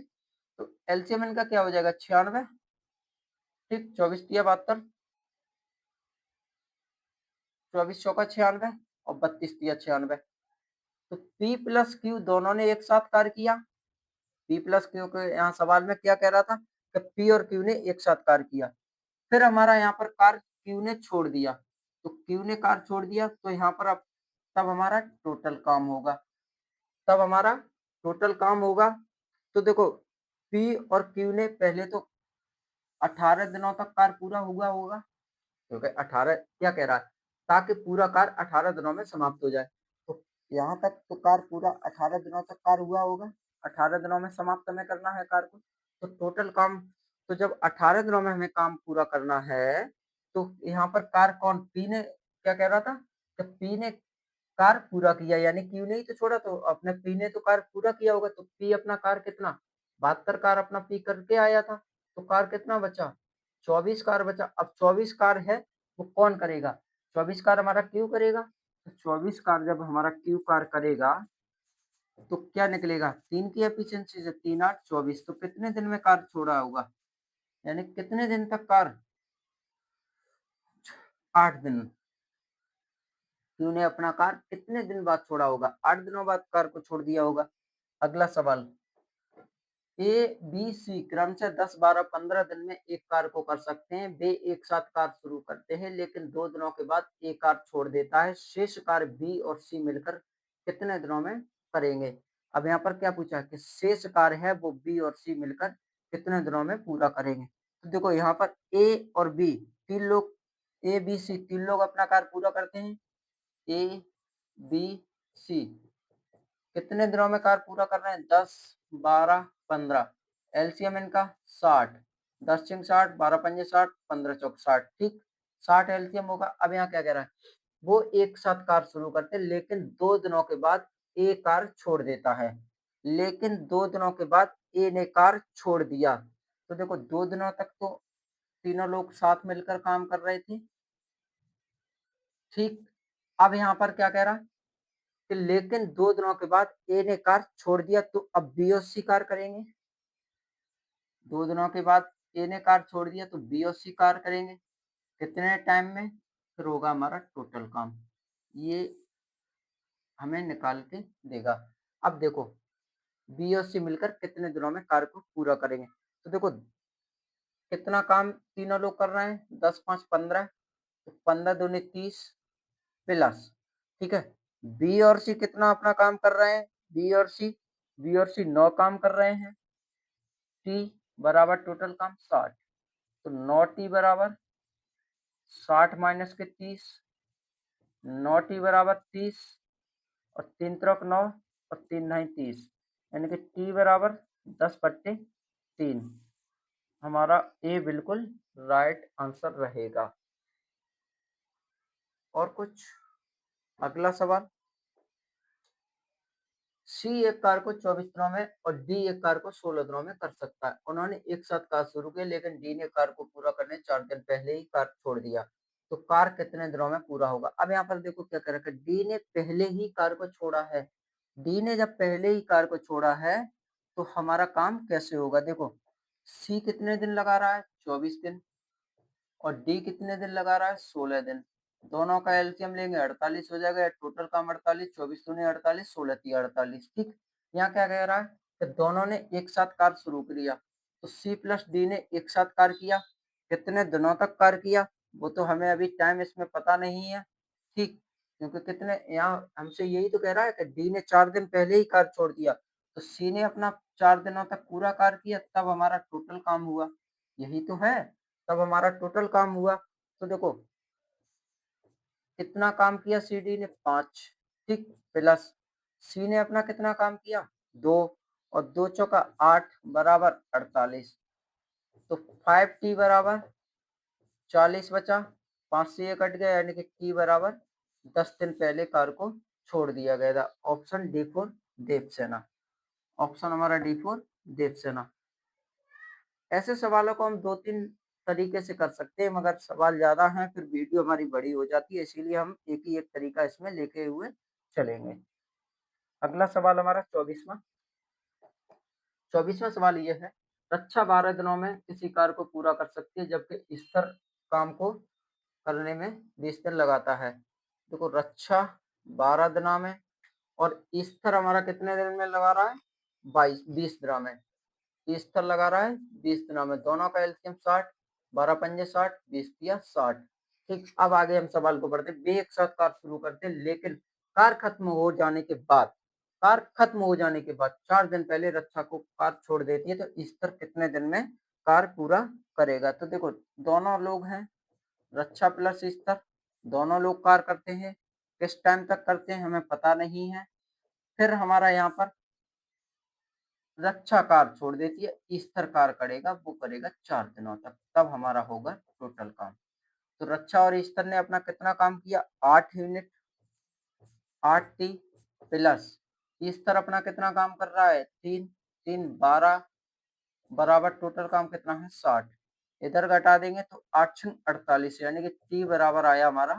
तो एलसीएम इनका क्या हो जाएगा? 96, ठीक, 24 तिया 72, 24 चौका 96 और 32 तिया 96। तो पी प्लस क्यू दोनों ने एक साथ कार्य किया। पी प्लस क्यू के यहाँ सवाल में क्या कह रहा था कि पी और क्यू ने एक साथ कार्य किया। फिर हमारा यहाँ पर कार्य क्यू ने छोड़ दिया, तो क्यू ने कार्य छोड़ दिया, तो यहाँ पर अब तब हमारा टोटल काम होगा। तब हमारा टोटल काम होगा। तो देखो, पी और क्यू ने पहले तो 18 दिनों तक कार्य पूरा हुआ होगा, क्योंकि 18 क्या कह रहा है? ताकि पूरा कार्य 18 दिनों में समाप्त हो जाए। तो यहाँ तक तो कार्य पूरा 18 दिनों तक कार्य हुआ होगा। 18 दिनों में समाप्त हमें करना है कार्य को। तो टोटल काम, तो जब 18 दिनों में हमें काम पूरा करना है, तो यहाँ पर कार्य कौन? पी ने क्या कह रहा था कि पी ने कार्य पूरा किया, यानी क्यू ने ही तो छोड़ा, तो अपने पी ने तो कार्य पूरा किया होगा। तो पी अपना कार्य कितना 72 कार्य अपना पी करके आया था, तो कार्य कितना बचा? 24 कार्य बचा। अब 24 कार्य है वो कौन करेगा? 24 कार्य हमारा क्यू करेगा। तो 24 कार्य जब हमारा क्यू कार्य करेगा, तो क्या निकलेगा? 3 की एफिशिएंसी से 3 8 24, तो कितने दिन में कार्य छोड़ा होगा? यानी कितने दिन तक कार्य? 8 दिन। क्यू ने अपना कार्य कितने दिन बाद छोड़ा होगा? 8 दिनों बाद कार्य को छोड़ दिया होगा। अगला सवाल, ए, बी, सी क्रमशः 10, 12, 15 दिन में एक कार्य को कर सकते हैं। वे एक साथ कार्य शुरू करते हैं, लेकिन 2 दिनों के बाद ए कार्य छोड़ देता है। शेष कार्य बी और सी मिलकर कितने दिनों में करेंगे? अब यहाँ पर क्या पूछा है कि शेष कार्य है वो बी और सी मिलकर कितने दिनों में पूरा करेंगे? तो देखो, यहाँ पर ए और बी तीन लोग, ए, बी, सी तीन लोग अपना कार्य पूरा करते हैं। ए, बी, सी कितने दिनों में कार्य पूरा कर रहे हैं? 10, 12, 15। एलसीएम इनका 60, 10 छंग 60, 12 पंजे 60, 15 चौक 60, ठीक, 60 एलसीएम होगा। अब यहाँ क्या कह रहा है? वो एक साथ कार्य शुरू करते हैं, लेकिन 2 दिनों के बाद ए कार्य छोड़ देता है। लेकिन 2 दिनों के बाद ए ने कार्य छोड़ दिया। तो देखो, 2 दिनों तक तो तीनों लोग साथ मिलकर काम कर रहे थे, ठीक। अब यहाँ पर क्या कह रहा है कि लेकिन 2 दिनों के बाद ए ने कार्य छोड़ दिया, तो अब बी और सी कार्य करेंगे। 2 दिनों के बाद ए ने कार्य छोड़ दिया, तो बी और सी कार्य करेंगे। कितने टाइम में? फिर होगा हमारा टोटल काम। ये हमें निकाल के देगा। अब देखो, बी और सी मिलकर कितने दिनों में कार्य को पूरा करेंगे। तो देखो कितना काम तीनों लोग कर रहे हैं, 10 5 15, तो 15 दूनी 30 प्लस, ठीक है। बी और सी कितना अपना काम कर रहे हैं, बी और सी 9 काम कर रहे हैं, टी बराबर टोटल काम 60, तो 9 टी बराबर 60 माइनस के 30, 9 टी बराबर 30 और 3 त्रिक 9 और 3 9 30, यानी कि टी बराबर 10/3। हमारा ए बिल्कुल राइट आंसर रहेगा। और कुछ अगला सवाल, सी एक कार को 24 दिनों में और डी एक कार को 16 दिनों में कर सकता है। उन्होंने एक साथ कार शुरू की, लेकिन डी ने कार को पूरा करने 4 दिन पहले ही कार छोड़ दिया, तो कार कितने दिनों में पूरा होगा। अब यहाँ पर देखो क्या कर रखा है, डी ने पहले ही कार को छोड़ा है। डी ने जब पहले ही कार को छोड़ा है तो हमारा काम कैसे होगा। देखो सी कितने दिन लगा रहा है, 24 दिन, और डी कितने दिन लगा रहा है, 16 दिन। दोनों का एलसीएम लेंगे 48 हो जाएगा, टोटल काम 48, 24 दूनी 48, 16 तीय 48, ठीक। यहाँ क्या कह रहा है कि दोनों ने एक साथ कार्य शुरू किया, तो सी प्लस डी ने एक साथ कार्य किया, कितने दिनों तक कार्य किया वो तो हमें अभी टाइम इसमें पता नहीं है, ठीक। क्योंकि कितने यहाँ हमसे यही तो कह रहा है कि डी ने 4 दिन पहले ही कार्य छोड़ दिया, तो सी ने अपना 4 दिनों तक पूरा कार्य किया, तब हमारा टोटल काम हुआ, यही तो है, तब हमारा टोटल काम हुआ। तो देखो कितना काम किया सी डी ने, 5, ठीक, प्लस सी ने अपना कितना काम किया, 2, और 2 चौका 8 बराबर 48, तो 5t बराबर 40 बचा, 5 से ये कट गया, यानी कि t बराबर 10 दिन पहले कार को छोड़ दिया गया था। Option D for Devasena, option हमारा डी फोर देवसेना। ऐसे सवालों को हम 2-3 तरीके से कर सकते हैं, मगर सवाल ज़्यादा हैं फिर वीडियो हमारी बड़ी हो जाती है, इसीलिए हम एक ही एक तरीका इसमें लेके हुए चलेंगे। अगला सवाल हमारा 24वां। 24वां सवाल ये है, रक्षा 12 दिनों में किसी कार्य को पूरा कर सकती है, जबकि स्तर काम को करने में 20 दिन लगाता है। देखो रक्षा 12 दिनों में और स्तर हमारा कितने दिन में लगा रहा है, 20 दिनों में। स्तर लगा रहा है 20 दिनों में, दोनों का एलसीएम 60, 12 पंजे 60, 20 तिया 60, ठीक। अब आगे हम सवाल को पढ़ते हैं। वे एक साथ कार्य शुरू करते हैं, लेकिन कार्य खत्म हो जाने के बाद, कार्य खत्म हो जाने के बाद 4 दिन पहले रक्षा को कार्य छोड़ देती है, तो स्तर कितने दिन में कार्य पूरा करेगा। तो देखो दोनों लोग हैं, रक्षा प्लस स्तर, दोनों लोग कार्य करते हैं, किस टाइम तक करते हैं हमें पता नहीं है। फिर हमारा यहाँ पर रक्षा कार्य छोड़ देती है, स्तर कार्य करेगा, वो करेगा 4 दिनों तक, तब हमारा होगा टोटल काम। तो रक्षा और स्तर ने अपना कितना काम किया, 8 यूनिट, 8 टी, प्लस स्तर अपना कितना काम कर रहा है, 3, 3 12 बराबर टोटल काम कितना है, 60। इधर घटा देंगे तो 8 छंग 48, यानी कि टी बराबर आया हमारा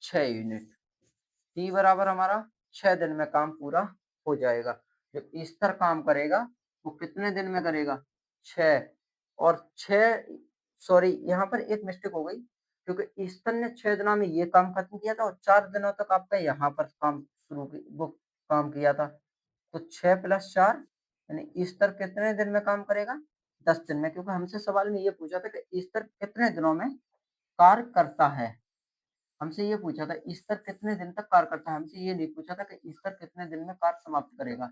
6 यूनिट। टी बराबर हमारा 6 दिन में काम पूरा हो जाएगा। जो स्तर काम करेगा वो कितने दिन में करेगा, 6, और 6, सॉरी यहाँ पर एक मिस्टेक हो गई, क्योंकि स्तर ने 6 दिनों में ये काम खत्म किया था और 4 दिनों तक आपका यहाँ पर काम शुरू वो काम किया था, तो 6 प्लस 4 यानी स्तर कितने दिन में काम करेगा, 10 दिन में। क्योंकि हमसे सवाल में ये पूछा था कि स्तर कितने दिनों में कार्य करता है, हमसे ये पूछा था ईस्टर कितने दिन तक कार्य करता है, हमसे ये नहीं पूछा था कि ईस्टर कितने दिन में कार्य समाप्त करेगा।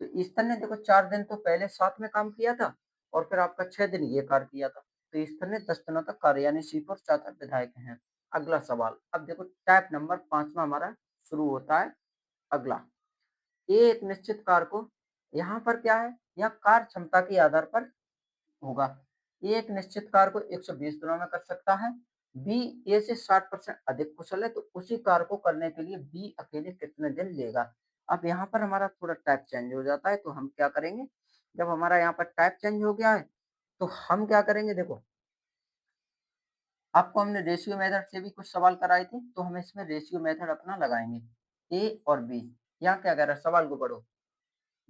तो ईस्टर ने देखो 4 दिन तो पहले साथ में काम किया था और फिर आपका 6 दिन ये कार्य किया था, तो ईस्टर ने 10 दिनों तक कार्य, यानी C4 चाहता विधायक हैं। अगला सवाल, अब देखो टाइप नंबर 5वां हमारा शुरू होता है। अगला, ये एक निश्चित कार्य को, यहाँ पर क्या है, यहाँ कार्य क्षमता के आधार पर होगा। ए एक निश्चित कार्य को 120 दिनों में कर सकता है। बी ए से 60% अधिक कुशल है, तो उसी कार्य को करने के लिए बी अकेले कितने दिन लेगा। अब यहाँ पर हमारा थोड़ा टाइप चेंज हो जाता है, तो हम क्या करेंगे, जब हमारा यहाँ पर टाइप चेंज हो गया है तो हम क्या करेंगे, देखो आपको हमने रेशियो मेथड से भी कुछ सवाल कराए थे, तो हम इसमें रेशियो मेथड अपना लगाएंगे। ए और बी, यहाँ क्या कह रहा है, सवाल को पढ़ो।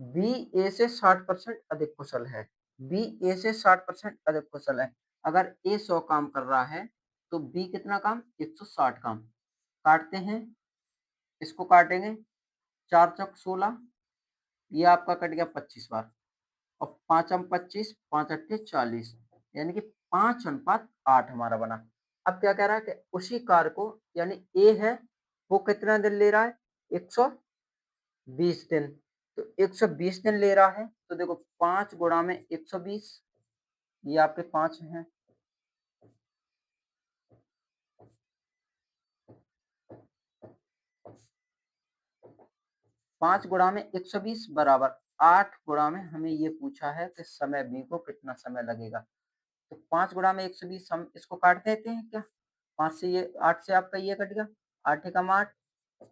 बी ए से 60% अधिक कुशल है, बी ए से 60% अधिक कुशल है। अगर ए 100 काम कर रहा है तो बी कितना काम, 160 काम। काटते हैं, इसको काटेंगे, 4 चौक 16, ये आपका कट गया 25 बार और 5 हम 25, 5 अट्ठे 40 यानी कि 5:8 हमारा बना। अब क्या कह रहा है कि उसी कार को यानी ए है वो कितना दिन ले रहा है 120 दिन। तो 120 दिन ले रहा है तो देखो 5 गुणा में 120 ये आपके 5 हैं। 5 गुणा में 120 बराबर 8 गुणा में हमें ये पूछा है कि समय बी को कितना समय लगेगा। तो 5 गुणा में 120 हम इसको काट देते हैं क्या? 5 से ये 8 से आपका ये कट गया 8 एकम 8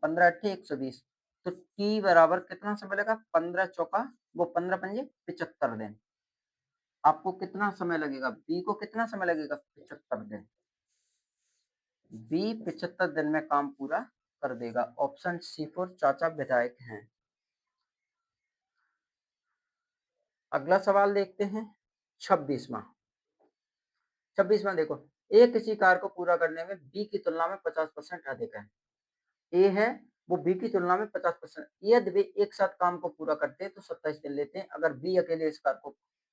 15 अट्ठे 120 तो टी बराबर कितना समय लगा 15 चौका वो 15 पंजे 75 दिन। आपको कितना समय लगेगा बी को कितना समय लगेगा 75 दिन। बी 75 दिन में काम पूरा कर देगा। ऑप्शन सी फोर चाचा विधायक हैं। अगला सवाल देखते हैं 26वां। 26वां देखो ए किसी कार्य को पूरा करने में बी की तुलना में 50% अधिक है। ए है वो बी की तुलना में 50% यदि वे एक साथ काम को पूरा करते हैं तो 27 दिन लेते हैं। अगर बी अकेले इस कार्य को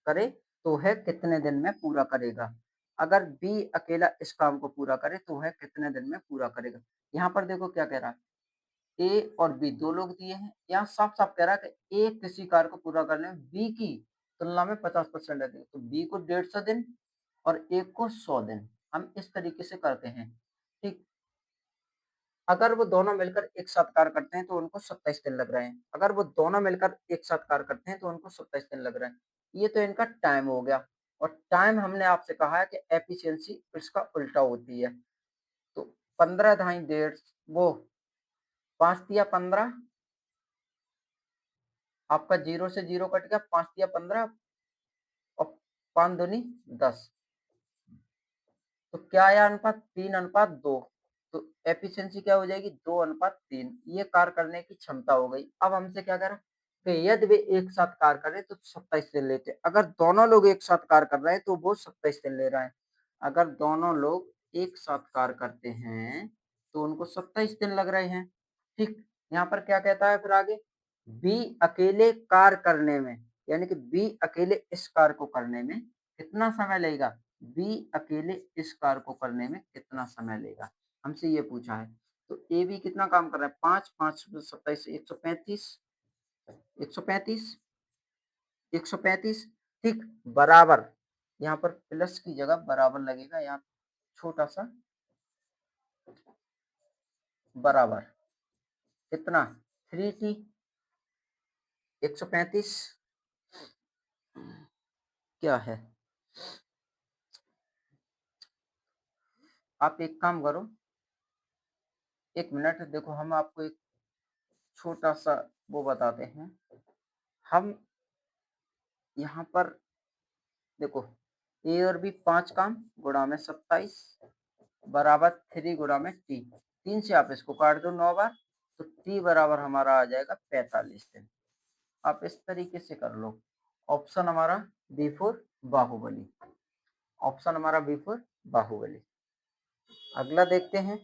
करे तो वह कितने दिन में पूरा करेगा। अगर बी अकेला इस काम को पूरा करे तो वह कितने दिन में पूरा करेगा। यहाँ पर देखो क्या कह रहा है ए और बी दो लोग दिए हैं। यहाँ साफ साफ कह रहा है कि ए किसी कार्य को पूरा करने में बी की तुलना में 50% अधिक तो बी को 150 दिन और ए को 100 दिन। हम इस तरीके से करते हैं ठीक। अगर वो दोनों मिलकर एक साथ कार्य करते हैं तो उनको 27 दिन लग रहे हैं। अगर वो दोनों मिलकर एक साथ कार्य करते हैं तो उनको 27 दिन लग रहे हैं। ये तो इनका टाइम हो गया और टाइम हमने आपसे कहा है कि एफिशिएंसी इसका उल्टा होती है। तो 15 ढाई 1.5 वो 5 दिया 15 आपका 0 से 0 कट गया 5 दिया 15 और 5 दूनी 10 तो क्या आया अनुपात 3:2 तो एफिशिएंसी क्या हो जाएगी 2:3 ये कार्य करने की क्षमता हो गई। अब हमसे क्या कह रहा है कि यदि वे एक साथ कार्य करें तो 27 दिन लेते हैं। अगर दोनों लोग एक साथ कार्य कर रहे हैं तो वो 27 दिन ले रहे हैं। अगर दोनों लोग एक साथ कार्य करते हैं तो उनको 27 दिन लग रहे हैं ठीक। यहाँ पर क्या कहता है फिर आगे बी अकेले कार्य करने में यानी कि बी अकेले इस कार्य को करने में कितना समय लगेगा। बी अकेले इस कार्य को करने में कितना समय लेगा हमसे ये पूछा है। तो ए बी कितना काम कर रहा है 5 5 27 135 135 135 ठीक बराबर यहाँ पर प्लस की जगह बराबर लगेगा। यहाँ छोटा सा बराबर कितना 3t 135 क्या है। आप एक काम करो 1 मिनट देखो हम आपको एक छोटा सा वो बताते हैं। हम यहाँ पर देखो ए और बी 5 काम गुणा में 27 बराबर 3 गुणा में टी 3 से आप इसको काट दो 9 बार तो टी बराबर हमारा आ जाएगा 45 दिन। आप इस तरीके से कर लो। ऑप्शन हमारा बी फोर बाहुबली। ऑप्शन हमारा बी फोर बाहुबली। अगला देखते हैं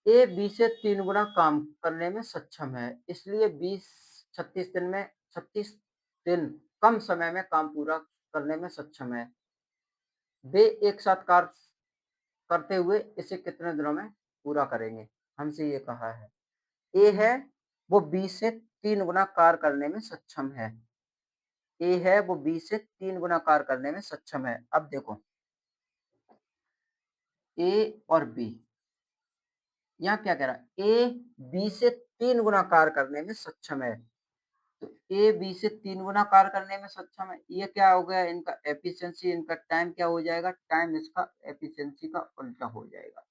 ए बी से 3 गुना काम करने में सक्षम है इसलिए 36 दिन कम समय में काम पूरा करने में सक्षम है। वे एक साथ कार्य करते हुए इसे कितने दिनों में पूरा करेंगे हमसे ये कहा है। ए है वो बी से 3 गुना कार्य करने में सक्षम है। ए है वो बी से 3 गुना कार्य करने में सक्षम है। अब देखो ए और बी यहाँ क्या कह रहा है ए बी से 3 गुना कार्य करने में सक्षम है। तो ए बी से 3 गुना कार्य करने में सक्षम है। ये क्या हो गया इनका एफिशिएंसी इनका टाइम क्या हो जाएगा टाइम इसका एफिशिएंसी का उल्टा हो जाएगा।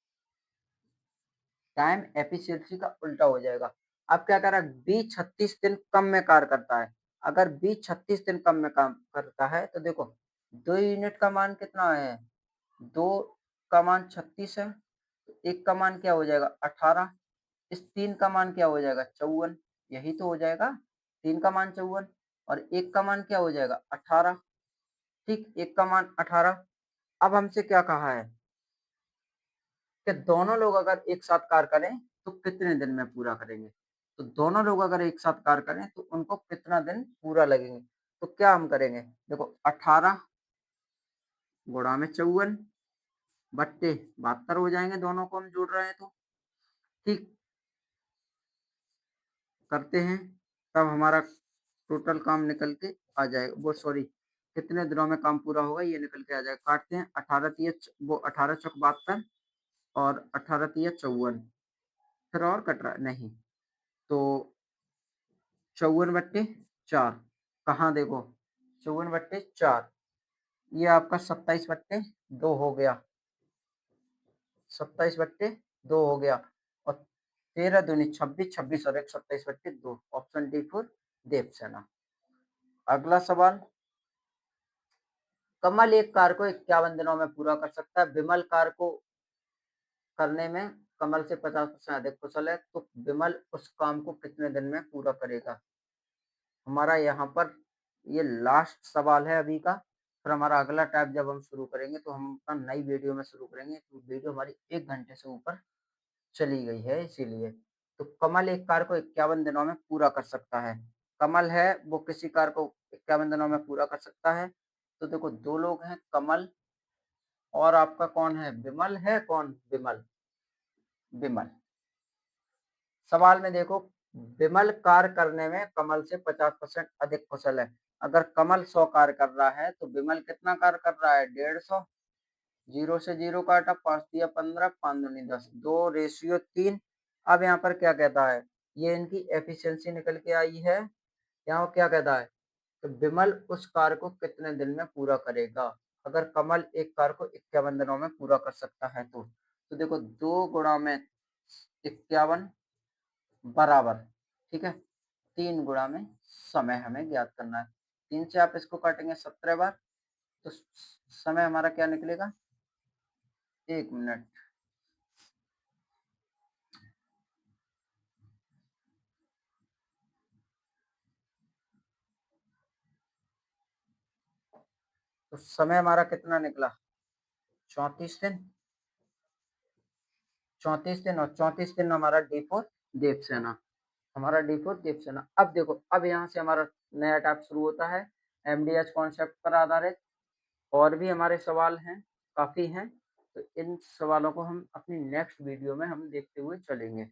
टाइम एफिशिएंसी का उल्टा हो जाएगा। अब क्या कर रहा है बी 36 दिन कम में कार्य करता है। अगर बी 36 दिन कम में काम करता है तो देखो 2 यूनिट का मान कितना है 2 का मान 36 है। एक का मान क्या हो जाएगा 18 इस 3 का मान क्या हो जाएगा 54 यही तो हो जाएगा 3 का मान 54 और एक का मान क्या हो जाएगा 18 ठीक एक का मान 18। अब हमसे क्या कहा है कि दोनों लोग अगर एक साथ कार्य करें तो कितने दिन में पूरा करेंगे। तो दोनों लोग अगर एक साथ कार्य करें तो उनको कितना दिन पूरा लगेंगे? तो क्या हम करेंगे? देखो 18 गुणा में 54 बट्टे 72 हो जाएँगे, दोनों को हम जोड़ रहे हैं तो। ठीक, करते हैं, तब हमारा टोटल काम निकल के आ जाएगा। वो सॉरी, कितने दिनों में काम पूरा होगा ये निकल के आ जाएगा। काटते हैं, 18 तिया वो 18 चौक 72 और 18 तिया 54, फिर और कट रहा है? नहीं, तो 54/4 कहाँ देखो, 54/4 ये आपका 27/2 हो गया, 27/2 हो गया और 13 दूनी 26, 26 और 1 27/2, ऑप्शन डी फॉर देवसेना। अगला सवाल, कमल एक कार्य को 51 दिनों में पूरा कर सकता है। विमल कार्य को करने में कमल से 50% अधिक कुशल है, तो विमल उस काम को कितने दिन में पूरा करेगा? हमारा यहाँ पर ये लास्ट सवाल है अभी का। फिर हमारा अगला टाइप जब हम शुरू करेंगे तो हम अपना नई वीडियो में शुरू करेंगे। तो वीडियो हमारी 1 घंटे से ऊपर चली गई है इसीलिए। तो कमल एक कार्य को 51 दिनों में पूरा कर सकता है। कमल है वो किसी कार्य को 51 दिनों में पूरा कर सकता है। तो देखो 2 लोग हैं, कमल और आपका कौन है? विमल है। कौन? विमल। विमल। सवाल में देखो, विमल कार्य करने में कमल से 50% अधिक कुशल है। अगर कमल 100 कार्य कर रहा है तो विमल कितना कार्य कर रहा है? 150। 0 से 0 काटा, 5 तिया 15, 5 दूनी 10, 2:3। अब यहाँ पर क्या कहता है? ये इनकी एफिशिएंसी निकल के आई है। यहाँ क्या कहता है? तो विमल उस कार्य को कितने दिन में पूरा करेगा? अगर कमल एक कार्य को 51 दिनों में पूरा कर सकता है तो देखो 2 गुणा में 51 बराबर, ठीक है, 3 गुणा में समय हमें ज्ञात करना है। 3 से आप इसको काटेंगे 17 बार, तो समय हमारा क्या निकलेगा? 1 मिनट। तो समय हमारा कितना निकला? 34 दिन। 34 दिन और 34 दिन हमारा डी फॉर देवसेना। हमारा डी फॉर देवसेना। अब देखो, अब यहाँ से हमारा नया टास्क शुरू होता है एमडीएच कॉन्सेप्ट पर आधारित। और भी हमारे सवाल हैं, काफी हैं। तो इन सवालों को हम अपनी नेक्स्ट वीडियो में हम देखते हुए चलेंगे।